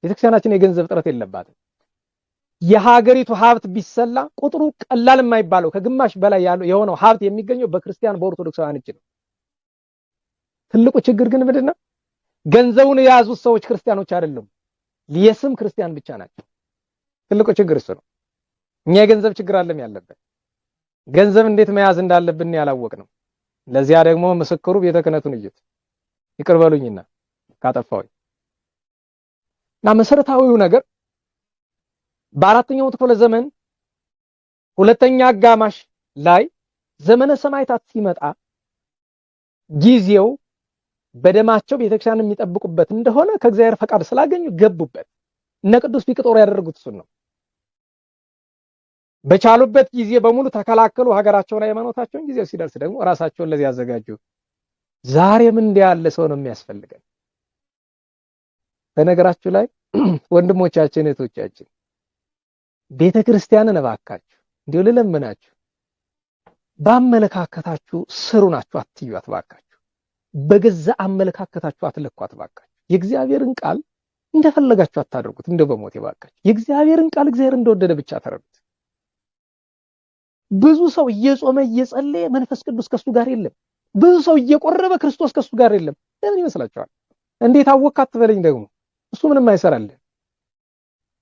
ቤተክርስቲያናችን የገንዘብ እጥረት የለባትም። የሀገሪቱ ሀብት ቢሰላ ቁጥሩ ቀላል የማይባለው ከግማሽ በላይ የሆነው ሀብት የሚገኘው በክርስቲያን በኦርቶዶክሳውያን እጅ ነው። ትልቁ ችግር ግን ምንድነው? ገንዘቡን የያዙት ሰዎች ክርስቲያኖች አይደሉም፣ የስም ክርስቲያን ብቻ ናቸው። ትልቁ ችግር እሱ ነው። እኛ የገንዘብ ችግር አለም ያለበት ገንዘብ እንዴት መያዝ እንዳለብን ያላወቅነው። ለዚያ ደግሞ ምስክሩ ቤተ ክህነቱን እዩት። ይቅር በሉኝና ካጠፋሁኝ እና መሰረታዊው ነገር በአራተኛው ክፍለ ዘመን ሁለተኛ አጋማሽ ላይ ዘመነ ሰማዕታት ሲመጣ ጊዜው በደማቸው ቤተክርስቲያን የሚጠብቁበት እንደሆነ ከእግዚአብሔር ፈቃድ ስላገኙ ገቡበት። እነ ቅዱስ ፊቅጦር ያደረጉት እሱን ነው። በቻሉበት ጊዜ በሙሉ ተከላከሉ ሀገራቸውን፣ ሃይማኖታቸውን። ጊዜው ሲደርስ ደግሞ ራሳቸውን ለዚህ ያዘጋጁ። ዛሬም እንዲህ ያለ ሰው ነው የሚያስፈልገን። በነገራችሁ ላይ ወንድሞቻችን እህቶቻችን ቤተክርስቲያንን እባካችሁ እንዲሁ ልለምናችሁ በአመለካከታችሁ ስሩ ናችሁ አትዩት እባካችሁ። በገዛ አመለካከታችሁ አትለኳት እባካችሁ። የእግዚአብሔርን ቃል እንደፈለጋችሁ አታድርጉት። እንደው በሞት እባካችሁ የእግዚአብሔርን ቃል እግዚአብሔር እንደወደደ ብቻ ተረዱት። ብዙ ሰው እየጾመ እየጸለየ መንፈስ ቅዱስ ከሱ ጋር የለም። ብዙ ሰው እየቆረበ ክርስቶስ ከሱ ጋር የለም። ለምን ይመስላችኋል? እንዴት አወቅክ አትበለኝ። ደግሞ እሱ ምንም አይሰራልን።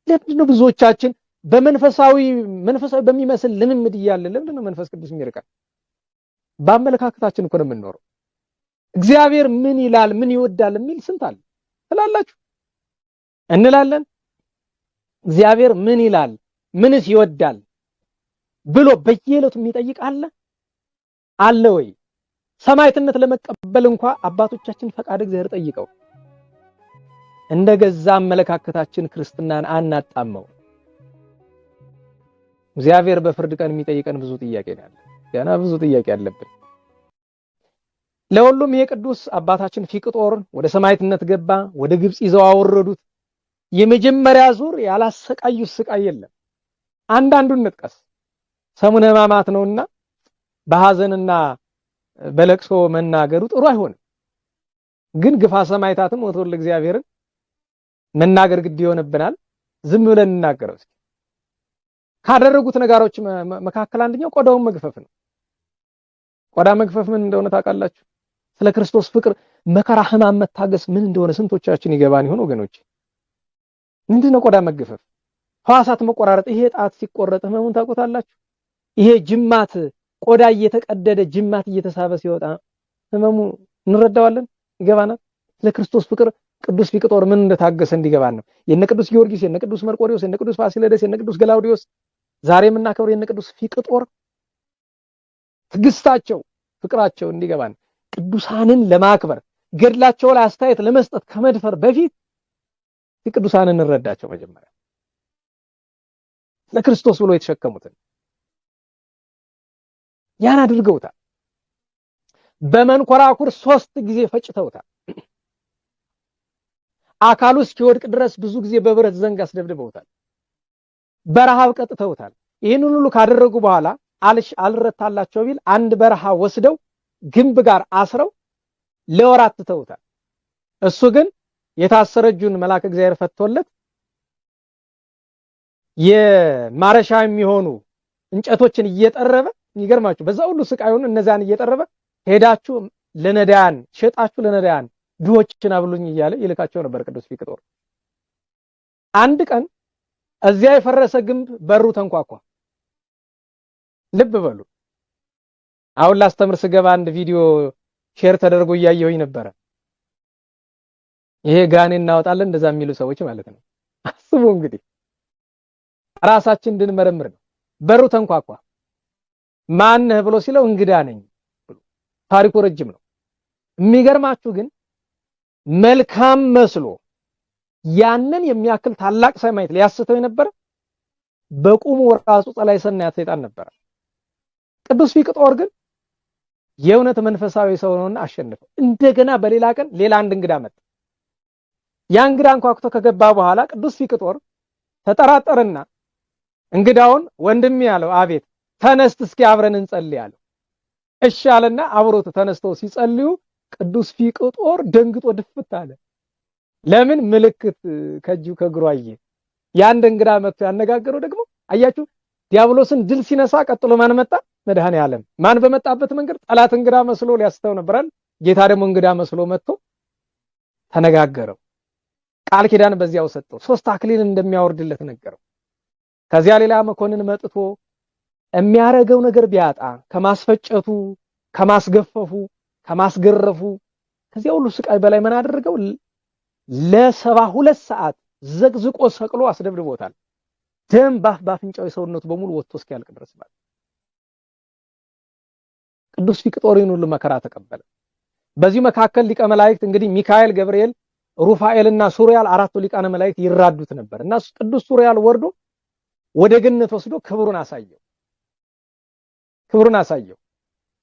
ለምንድን ነው ብዙዎቻችን በመንፈሳዊ በሚመስል ልምምድ እያለን ለምንድን ነው መንፈስ ቅዱስ የሚርቀን? በአመለካከታችን እኮ ነው የምንኖረው። እግዚአብሔር ምን ይላል ምን ይወዳል የሚል ስንት አለ ትላላችሁ እንላለን። እግዚአብሔር ምን ይላል ምንስ ይወዳል ብሎ በየዕለቱ የሚጠይቅ አለ ወይ? ሰማዕትነት ለመቀበል እንኳን አባቶቻችን ፈቃድ እግዚአብሔር ጠይቀው እንደገዛ አመለካከታችን ክርስትናን አናጣመው። እግዚአብሔር በፍርድ ቀን የሚጠይቀን ብዙ ጥያቄ ነው ያለ። ገና ብዙ ጥያቄ አለብን። ለሁሉም የቅዱስ አባታችን ፊቅጦር ወደ ሰማዕትነት ገባ። ወደ ግብጽ ይዘው አወረዱት። የመጀመሪያ ዙር ያላሰቃዩት ስቃይ የለም። አንዳንዱን እንጥቀስ። ሰሙነ ሕማማት ነውና በሐዘንና በለቅሶ መናገሩ ጥሩ አይሆንም። ግን ግፋ ሰማዕታትም ወተወል እግዚአብሔርን መናገር ግድ ይሆንብናል። ዝም ብለን እንናገረው። እስኪ ካደረጉት ነገሮች መካከል አንደኛው ቆዳውን መግፈፍ ነው። ቆዳ መግፈፍ ምን እንደሆነ ታውቃላችሁ? ስለ ክርስቶስ ፍቅር መከራ ሕማም መታገስ ምን እንደሆነ ስንቶቻችን ይገባን ይሆን ወገኖች? ምንድነው ቆዳ መግፈፍ? ሕዋሳት መቆራረጥ። ይሄ ጣት ሲቆረጥ ሕመሙን ታውቁታላችሁ? ይሄ ጅማት ቆዳ እየተቀደደ ጅማት እየተሳበ ሲወጣ ሕመሙ እንረዳዋለን፣ ይገባናል። ስለ ክርስቶስ ፍቅር ቅዱስ ፊቅጦር ምን እንደታገሰ እንዲገባን ነው። የነ ቅዱስ ጊዮርጊስ፣ የነ ቅዱስ መርቆሬዎስ፣ የነ ቅዱስ ፋሲለደስ፣ የነ ቅዱስ ገላውዲዮስ ዛሬ የምናከብረው የነ ቅዱስ ፊቅጦር ትግስታቸው፣ ፍቅራቸው እንዲገባን ቅዱሳንን ለማክበር ገድላቸው ላይ አስተያየት ለመስጠት ከመድፈር በፊት ቅዱሳንን እንረዳቸው። መጀመሪያ ለክርስቶስ ብሎ የተሸከሙትን ያን አድርገውታል። በመንኮራኩር 3 ጊዜ ፈጭተውታል። አካሉ እስኪወድቅ ድረስ ብዙ ጊዜ በብረት ዘንግ አስደብድበውታል። በረሃብ ቀጥተውታል። ይህንን ሁሉ ካደረጉ በኋላ አልረታላቸው ቢል አንድ በረሃ ወስደው ግንብ ጋር አስረው ለወራት ትተውታል። እሱ ግን የታሰረ እጁን መልአክ እግዚአብሔር ፈቶለት የማረሻ የሚሆኑ እንጨቶችን እየጠረበ ይገርማችሁ፣ በዛ ሁሉ ስቃዩን እነዛን እየጠረበ ሄዳችሁ ለነዳያን ሸጣችሁ ለነዳያን ድሆችን አብሉኝ እያለ ይልካቸው ነበር ቅዱስ ፊቅጦር። አንድ ቀን እዚያ የፈረሰ ግንብ በሩ ተንኳኳ። ልብ በሉ። አሁን ላስተምር ስገባ አንድ ቪዲዮ ሼር ተደርጎ እያየሁኝ ነበረ። ይሄ ጋኔን እናወጣለን እንደዛ የሚሉ ሰዎች ማለት ነው። አስቡ እንግዲህ ራሳችን እንድንመረምር ነው። በሩ ተንኳኳ። ማን ነህ ብሎ ሲለው እንግዳ ነኝ ብሎ። ታሪኩ ረጅም ነው። የሚገርማችሁ ግን መልካም መስሎ ያንን የሚያክል ታላቅ ሰማዕት ሊያስተው የነበረ በቁሙ ራሱ ጸላይ ሰናያት ሰይጣን ነበር። ቅዱስ ፊቅጦር ግን የእውነት መንፈሳዊ ሰው ነውና አሸነፈው። እንደገና በሌላ ቀን ሌላ አንድ እንግዳ መጣ። ያ እንግዳ አንኳኩቶ ከገባ በኋላ ቅዱስ ፊቅጦር ተጠራጠረና እንግዳውን ወንድሜ ያለው፣ አቤት፣ ተነስት እስኪ አብረን እንጸልይ አለው። እሺ አለና አብሮት ተነስተው ሲጸልዩ ቅዱስ ፊቅጦር ደንግጦ ድፍት አለ። ለምን? ምልክት ከእጁ ከእግሩ አየ። ያን እንግዳ መጥቶ ያነጋገረው ደግሞ አያችሁ፣ ዲያብሎስን ድል ሲነሳ ቀጥሎ ማን መጣ? መድኃኔ ዓለም። ማን በመጣበት መንገድ ጠላት እንግዳ መስሎ ሊያስተው ነበራል። ጌታ ደግሞ እንግዳ መስሎ መጥቶ ተነጋገረው። ቃል ኪዳን በዚያው ሰጠው። 3 አክሊል እንደሚያወርድለት ነገረው። ከዚያ ሌላ መኮንን መጥቶ የሚያረገው ነገር ቢያጣ ከማስፈጨቱ፣ ከማስገፈፉ፣ ከማስገረፉ ከዚያ ሁሉ ስቃይ በላይ ምን አደረገው? ለ72 ሰዓት ዘቅዝቆ ሰቅሎ አስደብድቦታል። ደም ባፍንጫው ሰውነቱ በሙሉ ወጥቶ እስኪያልቅ ድረስ ማለት። ቅዱስ ፊቅጦርን ሁሉ መከራ ተቀበለ። በዚህ መካከል ሊቀ መላእክት እንግዲህ ሚካኤል፣ ገብርኤል፣ ሩፋኤልና ሱሪያል 4ቱ ሊቃነ መላእክት ይራዱት ነበር እና ቅዱስ ሱሪያል ወርዶ ወደ ገነት ወስዶ ክብሩን አሳየው።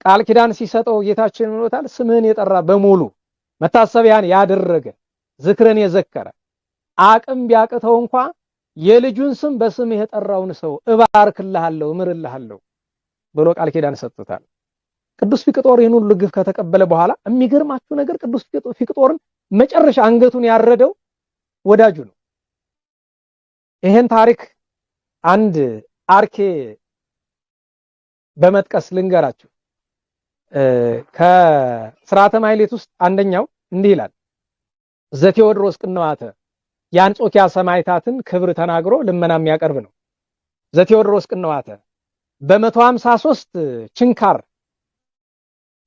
ቃል ኪዳን ሲሰጠው ጌታችን ምኖታል? ስምህን የጠራ በሙሉ መታሰቢያን ያደረገ ዝክርን የዘከረ አቅም ቢያቅተው እንኳን የልጁን ስም በስምህ የጠራውን ሰው እባርክልሃለሁ፣ እምርልሃለሁ ብሎ ቃል ኪዳን ሰጥቶታል። ቅዱስ ፊቅጦር ይህን ሁሉ ግፍ ከተቀበለ በኋላ የሚገርማችሁ ነገር ቅዱስ ፊቅጦርን መጨረሻ አንገቱን ያረደው ወዳጁ ነው። ይሄን ታሪክ አንድ አርኬ በመጥቀስ ልንገራችሁ። ከሥርዓተ ማሕሌት ውስጥ አንደኛው እንዲህ ይላል። ዘቴዎድሮስ ቅንዋተ የአንጾኪያ ሰማዕታትን ክብር ተናግሮ ልመና የሚያቀርብ ነው። ዘቴዎድሮስ ቅንዋተ በ153 ችንካር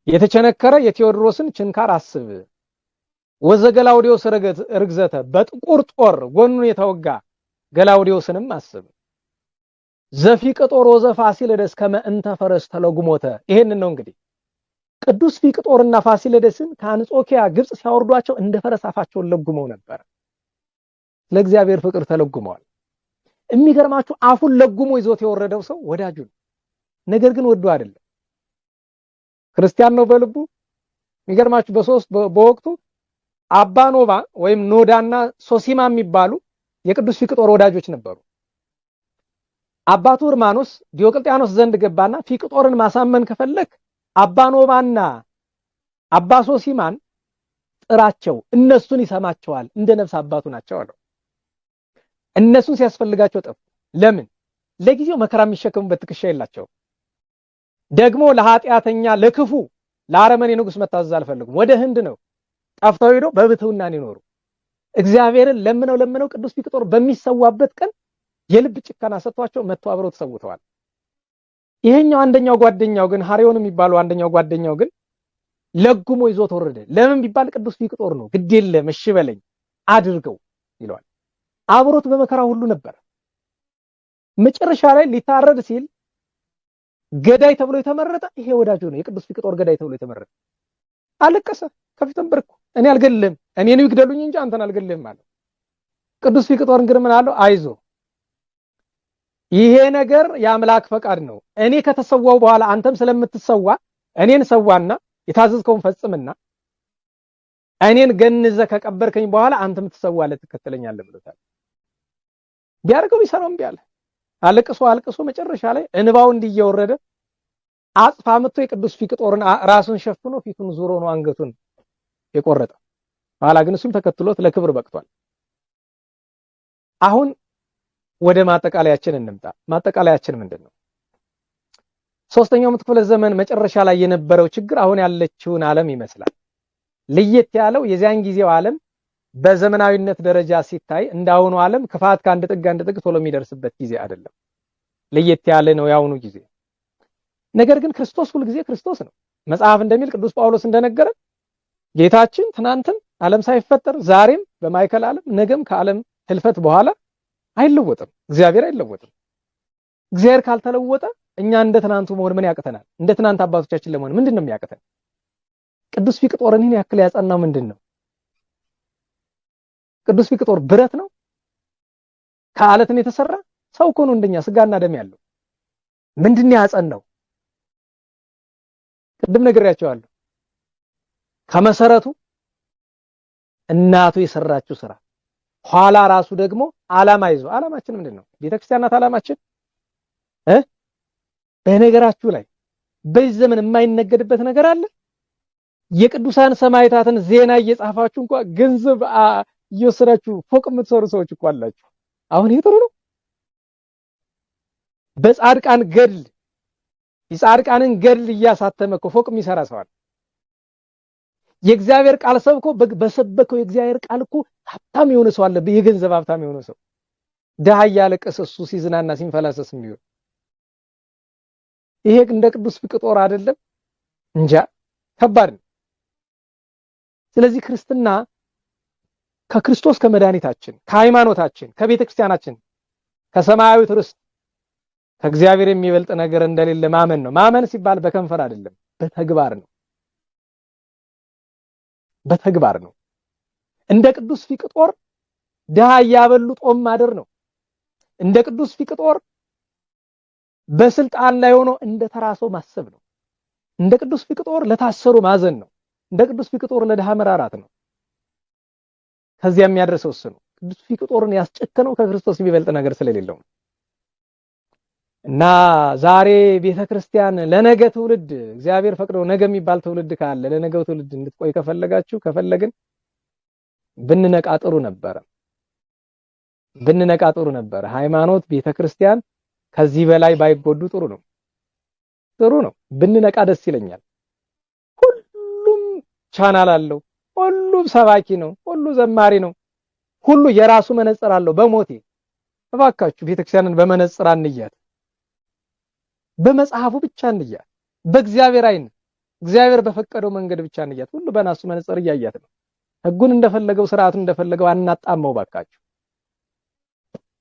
የተቸነከረ የቴዎድሮስን ችንካር አስብ። ወዘገላውዲዮስ ርግዘተ በጥቁር ጦር ጎኑን የተወጋ ገላውዲዮስንም አስብ። ዘፊቅጦር ወዘፋሲለደስ ከመ እንተ ፈረስ ተለጉሞተ። ይሄንን ነው እንግዲህ ቅዱስ ፊቅጦርና ፋሲለደስን ከአንጾኪያ ግብጽ ሲያወርዷቸው እንደ ፈረስ አፋቸውን ለጉመው ነበር። ለእግዚአብሔር ፍቅር ተለጉመዋል። የሚገርማችሁ አፉን ለጉሞ ይዞት የወረደው ሰው ወዳጁ ነው። ነገር ግን ወዶ አይደለም፣ ክርስቲያን ነው በልቡ። የሚገርማችሁ በወቅቱ አባ ኖባ ወይም ኖዳና ሶሲማ የሚባሉ የቅዱስ ፊቅጦር ወዳጆች ነበሩ። አባቱ እርማኖስ ዲዮቅልጥያኖስ ዘንድ ገባና ፊቅጦርን ማሳመን ከፈለክ አባ ኖባና አባ ሶሲማን ጥራቸው፣ እነሱን ይሰማቸዋል፣ እንደ ነፍስ አባቱ ናቸው አለው። እነሱን ሲያስፈልጋቸው ጠፉ። ለምን? ለጊዜው መከራ የሚሸከሙበት ትከሻ የላቸውም። ደግሞ ለኃጢአተኛ ለክፉ ለአረመኔ ንጉስ መታዘዝ አልፈልጉም። ወደ ህንድ ነው ጠፍተው ሄዶ በብትውና ይኖሩ። እግዚአብሔርን ለምነው ቅዱስ ፊቅጦር በሚሰዋበት ቀን የልብ ጭካና ሰጥቷቸው መጥተው አብረው ተሰውተዋል። ይሄኛው አንደኛው ጓደኛው ግን ሐሪዮን የሚባለው አንደኛው ጓደኛው ግን ለጉሞ ይዞት ወረደ። ለምን ቢባል ቅዱስ ፊቅጦር ነው፣ ግድ የለም እሺ በለኝ አድርገው ይለዋል። አብሮት በመከራ ሁሉ ነበር። መጨረሻ ላይ ሊታረድ ሲል ገዳይ ተብሎ የተመረጠ ይሄ ወዳጁ ነው፣ የቅዱስ ፊቅጦር ገዳይ ተብሎ የተመረጠ። አለቀሰ፣ ከፊቱም በርኩ፣ እኔ አልገልህም፣ እኔን ይግደሉኝ እንጂ አንተን አልገልህም አለ። ቅዱስ ፊቅጦርን ግን ምን አለው? አይዞ ይሄ ነገር የአምላክ ፈቃድ ነው። እኔ ከተሰዋው በኋላ አንተም ስለምትሰዋ እኔን ሰዋና የታዘዝከውን ፈጽምና እኔን ገንዘህ ከቀበርከኝ በኋላ አንተም ትሰዋለህ ትከተለኛለህ ብሎታል። ቢያርገው ቢሰራውም ቢያለ አልቅሶ መጨረሻ ላይ እንባው እንዲየወረደ አጽፋ መጥቶ የቅዱስ ፊቅጦርን ራሱን ሸፍኖ ፊቱን ዙሮ ነው አንገቱን የቆረጠ። ኋላ ግን እሱም ተከትሎት ለክብር በቅቷል። አሁን ወደ ማጠቃለያችን እንምጣ። ማጠቃለያችን ምንድነው? ሶስተኛው ምዕተ ክፍለ ዘመን መጨረሻ ላይ የነበረው ችግር አሁን ያለችውን ዓለም ይመስላል። ለየት ያለው የዚያን ጊዜው ዓለም በዘመናዊነት ደረጃ ሲታይ እንዳሁኑ ዓለም ክፋት ከአንድ ጥግ ቶሎ የሚደርስበት ጊዜ አይደለም። ለየት ያለ ነው ያሁኑ ጊዜ። ነገር ግን ክርስቶስ ሁሉ ጊዜ ክርስቶስ ነው። መጽሐፍ እንደሚል ቅዱስ ጳውሎስ እንደነገረን ጌታችን ትናንትም ዓለም ሳይፈጠር ዛሬም በማይከል ዓለም ነገም ከዓለም ህልፈት በኋላ አይለወጥም። እግዚአብሔር አይለወጥም። እግዚአብሔር ካልተለወጠ እኛ እንደ ትናንቱ መሆን ምን ያቅተናል? እንደ ትናንት አባቶቻችን ለመሆን ምንድነው የሚያቅተን? ቅዱስ ፊቅጦርን ይህን ያክል ያጸናው ምንድነው? ቅዱስ ፊቅጦር ብረት ነው? ከአለትን የተሰራ ሰው እኮ ነው፣ እንደኛ ስጋና ደም ያለው። ምንድነው ያጸናው? ቅድም ነግሬያቸዋለሁ። ከመሰረቱ እናቱ የሰራችው ስራ፣ ኋላ ራሱ ደግሞ ዓላማ ይዞ። ዓላማችን ምንድነው? ቤተክርስቲያናት ዓላማችን በነገራችሁ ላይ በዚህ ዘመን የማይነገድበት ነገር አለ። የቅዱሳን ሰማዕታትን ዜና እየጻፋችሁ እንኳን ገንዘብ እየወሰዳችሁ ፎቅ የምትሰሩ ሰዎች እኮ አላችሁ። አሁን ይሄ ጥሩ ነው? በጻድቃን ገድል የጻድቃንን ገድል እያሳተመ እኮ ፎቅ የሚሰራ ሰው አለ። የእግዚአብሔር ቃል ሰብኮ በሰበከው የእግዚአብሔር ቃል እኮ ሀብታም የሆነ ሰው አለ። የገንዘብ ሀብታም የሆነ ሰው ደሃ እያለቀሰ እሱ ሲዝናና ሲንፈላሰስ የሚሆን ይሄ እንደ ቅዱስ ፊቅጦር አይደለም። እንጃ ከባድ ነው። ስለዚህ ክርስትና ከክርስቶስ ከመድኃኒታችን ከሃይማኖታችን ከቤተክርስቲያናችን ከሰማያዊት ርስት ከእግዚአብሔር የሚበልጥ ነገር እንደሌለ ማመን ነው። ማመን ሲባል በከንፈር አይደለም፣ በተግባር ነው። በተግባር ነው። እንደ ቅዱስ ፊቅጦር ድሃ እያበሉ ጦም ማደር ነው። እንደ ቅዱስ ፊቅጦር በስልጣን ላይ ሆኖ እንደ ተራሰው ማሰብ ነው። እንደ ቅዱስ ፊቅጦር ለታሰሩ ማዘን ነው። እንደ ቅዱስ ፊቅጦር ለድሃ መራራት ነው። ከዚያ የሚያደርሰው እሱ ነው። ቅዱስ ፊቅጦርን ያስጨከነው ከክርስቶስ የሚበልጥ ነገር ስለሌለው ነው። እና ዛሬ ቤተክርስቲያን ለነገ ትውልድ እግዚአብሔር ፈቅዶ ነገ የሚባል ትውልድ ካለ ለነገው ትውልድ እንድትቆይ ከፈለግን ብንነቃ ጥሩ ነበረ። ሃይማኖት ቤተክርስቲያን ከዚህ በላይ ባይጎዱ ጥሩ ነው። ብንነቃ ደስ ይለኛል። ሁሉም ቻናል አለው፣ ሁሉም ሰባኪ ነው፣ ሁሉ ዘማሪ ነው፣ ሁሉ የራሱ መነጽር አለው። በሞቴ እባካችሁ ቤተክርስቲያንን በመነጽር አንያት፣ በመጽሐፉ ብቻ እንያት፣ በእግዚአብሔር አይን እግዚአብሔር በፈቀደው መንገድ ብቻ እንያት። ሁሉ በናሱ መነጽር እያያት ነው። ህጉን እንደፈለገው ስርዓቱን እንደፈለገው አናጣመው ባካችሁ።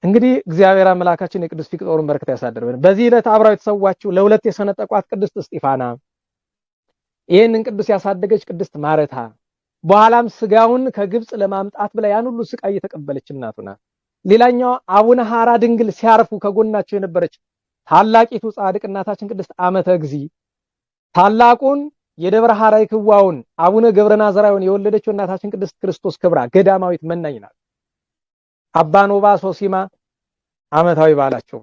እንግዲህ እግዚአብሔር አምላካችን የቅዱስ ፊቅጦርን በረከት ያሳድርብን። በዚህ ዕለት አብራው የተሰዋችው ለሁለት የሰነጠቋት ቅድስት እስጢፋና፣ ይህንን ቅዱስ ያሳደገች ቅድስት ማረታ በኋላም ስጋውን ከግብጽ ለማምጣት ብላ ያን ሁሉ ስቃይ የተቀበለች እናቱ ናት። ሌላኛው አቡነ ሐራ ድንግል ሲያርፉ ከጎናቸው የነበረች ታላቂቱ ጻድቅ እናታችን ቅድስት አመተ እግዚእ ታላቁን የደብረ ሐራይ ክዋውን አቡነ ገብረ ናዝራዊን የወለደችው እናታችን ቅድስት ክርስቶስ ክብራ ገዳማዊት መናኝ ናት። አባ ኖባ ሶሲማ አመታዊ በዓላቸው።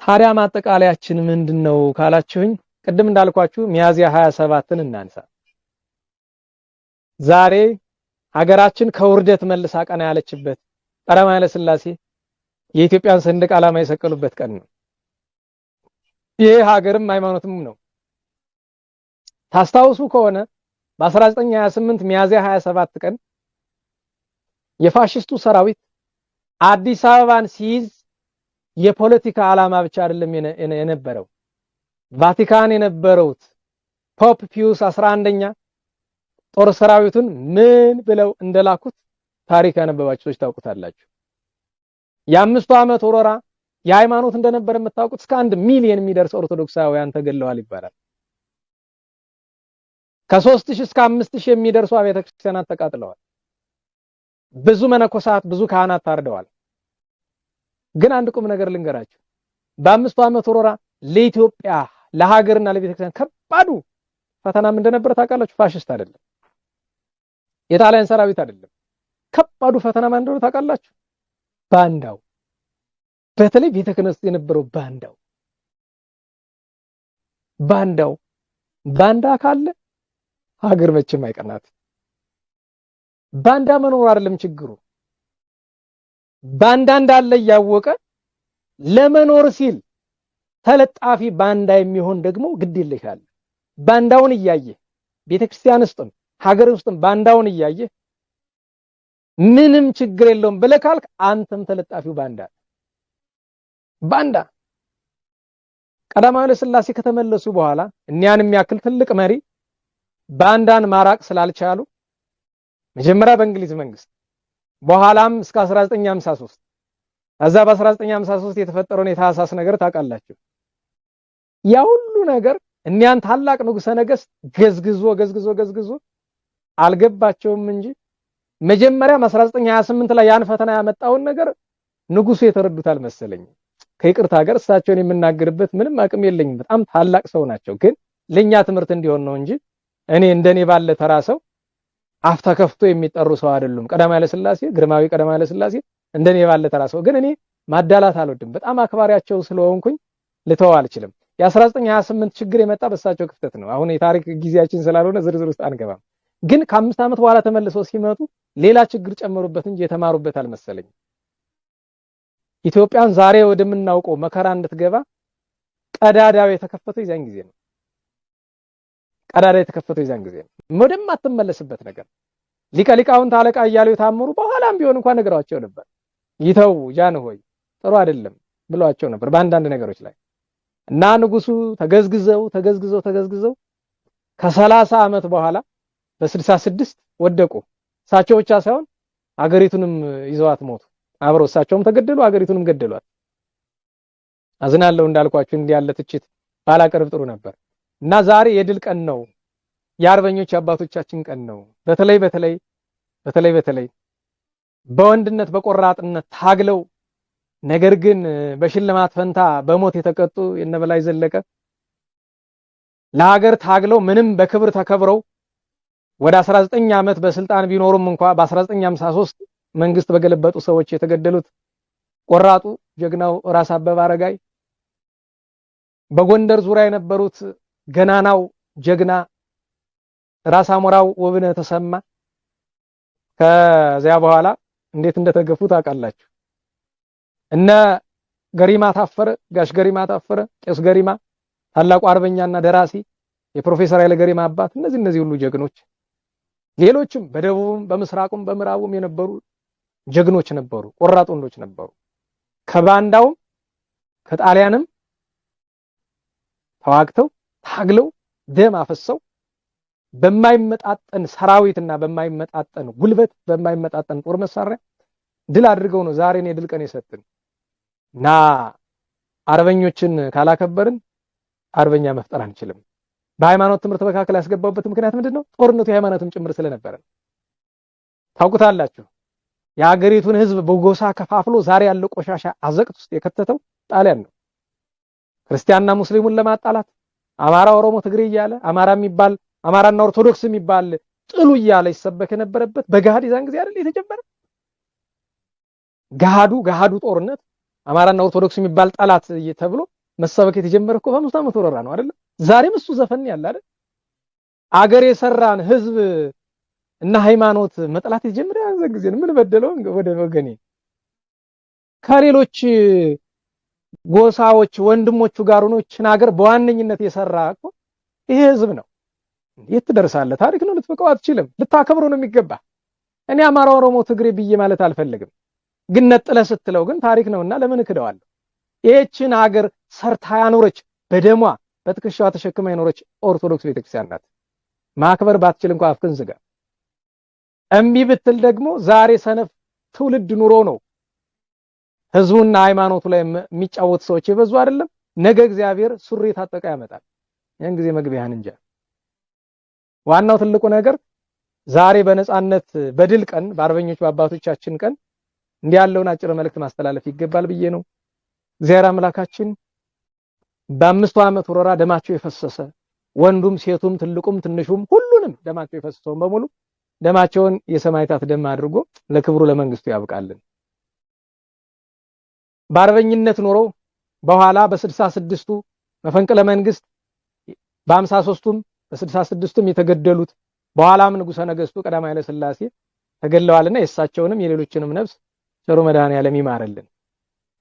ታዲያ ማጠቃለያችን ምንድነው ካላችሁኝ ቅድም እንዳልኳችሁ ሚያዝያ 27ን እናንሳ። ዛሬ ሀገራችን ከውርደት መልሳ ቀና ያለችበት ቀዳማዊ ኃይለ ሥላሴ የኢትዮጵያን ሰንደቅ ዓላማ የሰቀሉበት ቀን ነው። ይህ ሀገርም ሃይማኖትም ነው። ታስታውሱ ከሆነ በ1928 ሚያዝያ 27 ቀን የፋሽስቱ ሰራዊት አዲስ አበባን ሲይዝ የፖለቲካ ዓላማ ብቻ አይደለም የነበረው። ቫቲካን የነበረውት ፖፕ ፒዩስ 11ኛ ጦር ሰራዊቱን ምን ብለው እንደላኩት ታሪክ ያነበባችሁ ሰዎች ታውቁታላችሁ። የ5 ዓመት ወረራ የሃይማኖት እንደነበር የምታውቁት እስከ 1 ሚሊዮን የሚደርስ ኦርቶዶክሳውያን ተገለዋል ይባላል። ከ3000 እስከ 5000 የሚደርሱ አብያተ ክርስቲያናት ተቃጥለዋል። ብዙ መነኮሳት ብዙ ካህናት ታርደዋል። ግን አንድ ቁም ነገር ልንገራችሁ። በ5 ዓመት ወረራ ለኢትዮጵያ ለሀገርና ለቤተክርስቲያን ከባዱ ፈተናም እንደነበር ታውቃላችሁ። ፋሽስት አይደለም፣ የጣሊያን ሰራዊት አይደለም። ከባዱ ፈተና ማን እንደሆነ ታውቃላችሁ? ባንዳው። በተለይ ቤተ ክህነት ውስጥ የነበረው ባንዳ ካለ ሀገር መቼም አይቀናት። ባንዳ መኖር አይደለም ችግሩ፣ ባንዳ እንዳለ እያወቀ ለመኖር ሲል ተለጣፊ ባንዳ የሚሆን ደግሞ ግድ ይልሻል። ባንዳውን እያየ ቤተክርስቲያን ውስጥም ሀገር ውስጥም ባንዳውን እያየ ምንም ችግር የለውም ብለህ ካልክ አንተም ተለጣፊው ባንዳ። ቀዳማዊ ኃይለ ሥላሴ ከተመለሱ በኋላ እኒያን የሚያክል ትልቅ መሪ ባንዳን ማራቅ ስላልቻሉ መጀመሪያ በእንግሊዝ መንግስት በኋላም እስከ 1953 ከዛ በ1953 የተፈጠረውን የታህሳስ ነገር ታውቃላችሁ። ያ ሁሉ ነገር እኒያን ታላቅ ንጉሠ ነገሥት ገዝግዞ አልገባቸውም እንጂ መጀመሪያ 1928 ላይ ያን ፈተና ያመጣውን ነገር ንጉሱ የተረዱት አልመሰለኝም። ከይቅርታ ጋር እሳቸውን የምናገርበት ምንም አቅም የለኝም። በጣም ታላቅ ሰው ናቸው። ግን ለኛ ትምህርት እንዲሆን ነው እንጂ እኔ እንደኔ ባለ ተራ ሰው አፍ ተከፍቶ የሚጠሩ ሰው አይደሉም። ቀዳማዊ ኃይለ ሥላሴ ግርማዊ ቀዳማዊ ኃይለ ሥላሴ እንደኔ ባለ ተራ ሰው። ግን እኔ ማዳላት አልወድም። በጣም አክባሪያቸው ስለሆንኩኝ ልተው አልችልም። የ1928 ችግር የመጣ በእሳቸው ክፍተት ነው። አሁን የታሪክ ጊዜያችን ስላልሆነ ዝርዝር ውስጥ አንገባም። ግን ከ5 ዓመት በኋላ ተመልሰው ሲመጡ ሌላ ችግር ጨመሩበት እንጂ የተማሩበት አልመሰለኝም። ኢትዮጵያን ዛሬ ወደምናውቀው መከራ እንድትገባ ቀዳዳው የተከፈተው ይዛን ጊዜ ነው። ወደማትመለስበት ነገር ሊቀ ሊቃውንት አለቃ እያለው የታመሩ በኋላም ቢሆን እንኳን ነገራቸው ነበር። ይተው ጃንሆይ ጥሩ አይደለም ብለዋቸው ነበር በአንዳንድ ነገሮች ላይ እና ንጉሱ ተገዝግዘው ከ30 ዓመት በኋላ በ66 ወደቁ። እሳቸው ብቻ ሳይሆን አገሪቱንም ይዘዋት ሞቱ። አብረው እሳቸውም ተገደሉ፣ አገሪቱንም ገደሏት። አዝናለሁ እንዳልኳችሁ እንዲህ ያለ ትችት ባላቀርብ ጥሩ ነበር። እና ዛሬ የድል ቀን ነው፣ የአርበኞች አባቶቻችን ቀን ነው። በተለይ በወንድነት በቆራጥነት ታግለው ነገር ግን በሽልማት ፈንታ በሞት የተቀጡ የነበላይ ዘለቀ ለሀገር ታግለው ምንም በክብር ተከብረው ወደ 19 ዓመት በስልጣን ቢኖሩም እንኳን በ1953 መንግስት በገለበጡ ሰዎች የተገደሉት ቆራጡ ጀግናው ራስ አበበ አረጋይ፣ በጎንደር ዙሪያ የነበሩት ገናናው ጀግና ራስ አሞራው ውብነ ተሰማ ከዚያ በኋላ እንዴት እንደተገፉ ታውቃላችሁ። እነ ገሪማ ታፈረ፣ ጋሽ ገሪማ ታፈረ፣ ቄስ ገሪማ ታላቁ አርበኛና ደራሲ የፕሮፌሰር ኃይለ ገሪማ አባት፣ እነዚህ ሁሉ ጀግኖች፣ ሌሎችም በደቡብም በምስራቁም በምዕራቡም የነበሩ ጀግኖች ነበሩ፣ ቆራጥ ወንዶች ነበሩ። ከባንዳውም ከጣሊያንም ተዋግተው ታግለው ደም አፈሰው በማይመጣጠን ሰራዊትና በማይመጣጠን ጉልበት በማይመጣጠን ጦር መሳሪያ ድል አድርገው ነው ዛሬን የድል ቀን የሰጡን። እና አርበኞችን ካላከበርን አርበኛ መፍጠር አንችልም። በሃይማኖት ትምህርት መካከል ያስገባውበት ምክንያት ምንድነው? ጦርነቱ የሃይማኖትም ጭምር ስለነበረ ታውቁታላችሁ። የሀገሪቱን ህዝብ በጎሳ ከፋፍሎ ዛሬ ያለው ቆሻሻ አዘቅት ውስጥ የከተተው ጣሊያን ነው። ክርስቲያንና ሙስሊሙን ለማጣላት አማራ፣ ኦሮሞ፣ ትግሬ እያለ አማራና ኦርቶዶክስ የሚባል ጥሉ እያለ ይሰበክ የነበረበት በገሃድ የዛን ጊዜ አይደል የተጀመረ ገሃዱ ጦርነት አማራና ኦርቶዶክስ የሚባል ጠላት ተብሎ መሰበክ የተጀመረ እኮ በ5 ዓመት ወረራ ነው አይደል? ዛሬም እሱ ዘፈን ያለ አይደል? አገር የሰራን ህዝብ እና ሃይማኖት መጥላት የተጀመረ ያን ጊዜ ምን በደለው ወደ ወገኔ ከሌሎች ጎሳዎች ወንድሞቹ ጋር ሆኖ ሀገር በዋነኝነት የሰራ እኮ ይሄ ህዝብ ነው። የት ትደርሳለህ? ታሪክ ነው፣ ልትፈቀው አትችልም። ልታከብረው ነው የሚገባ። እኔ አማራ፣ ኦሮሞ፣ ትግሬ ብዬ ማለት አልፈልግም፣ ግን ነጥለህ ስትለው ግን ታሪክ ነውና ለምን እክደዋለሁ? ይህችን ሀገር ሰርታ ያኖረች በደሟ በትከሻዋ ተሸክማ ያኖረች ኦርቶዶክስ ቤተክርስቲያን ናት። ማክበር ባትችል እንኳን አፍክን ዝጋ። እምቢ ብትል ደግሞ ዛሬ ሰነፍ ትውልድ ኑሮ ነው ህዝቡና ሃይማኖቱ ላይ የሚጫወት ሰዎች የበዙ አይደለም። ነገ እግዚአብሔር ሱሪ ታጠቀ ያመጣል። ያን ጊዜ መግቢያህን እንጃ። ዋናው ትልቁ ነገር ዛሬ በነጻነት በድል ቀን በአርበኞች በአባቶቻችን ቀን እንዲህ ያለውን አጭር መልእክት ማስተላለፍ ይገባል ብዬ ነው። እግዚአብሔር አምላካችን በ5 ዓመት ወረራ ደማቸው የፈሰሰ ወንዱም ሴቱም ትልቁም ትንሹም ሁሉንም ደማቸው የፈሰሰውን በሙሉ ደማቸውን የሰማዕታት ደም አድርጎ ለክብሩ ለመንግስቱ ያብቃልን። በአርበኝነት ኖረው በኋላ በ66ቱ መፈንቅለ መንግስት በ53ቱም በ66ቱም የተገደሉት በኋላም ንጉሠ ነገስቱ ቀዳማዊ ኃይለ ሥላሴ ተገለዋልና የእሳቸውንም የሌሎችንም ነፍስ ቸሩ መድኃኔዓለም ይማርልን፣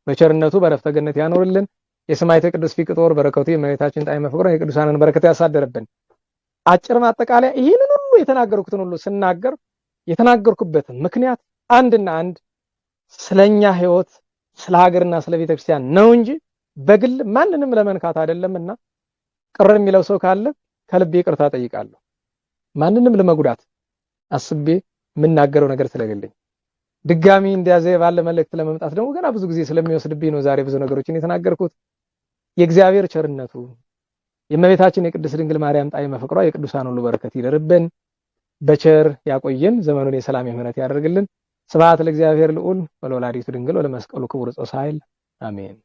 በቸርነቱ በረፍተ ገነት ያኖርልን። የሰማዕቱ ቅዱስ ፊቅጦር በረከቱ የእመቤታችን ጣዕመ ፍቅሯ የቅዱሳንን በረከት ያሳደረብን። አጭር ማጠቃለያ ይህንን ሁሉ የተናገርኩትን ሁሉ ስናገር የተናገርኩበት ምክንያት አንድና አንድ ስለኛ ህይወት ስለ ሀገርና ስለ ቤተክርስቲያን ነው እንጂ በግል ማንንም ለመንካት አይደለምና ቅር የሚለው ሰው ካለ ከልቤ ይቅርታ ጠይቃለሁ። ማንንም ለመጉዳት አስቤ የምናገረው ነገር ስለሌለኝ ድጋሚ እንዲያዘ ባለ መልእክት ለመምጣት ደግሞ ገና ብዙ ጊዜ ስለሚወስድብኝ ነው ዛሬ ብዙ ነገሮችን የተናገርኩት። የእግዚአብሔር ቸርነቱ የእመቤታችን የቅድስት ድንግል ማርያም ጣዕመ ፍቅሯ የቅዱሳን ሁሉ በረከት ይደርብን፣ በቸር ያቆየን፣ ዘመኑን የሰላም የምህረት ያደርግልን። ስብሐት ለእግዚአብሔር ልዑል ወለወላዲቱ ድንግል ወለመስቀሉ ክቡር ጾሳይል አሜን።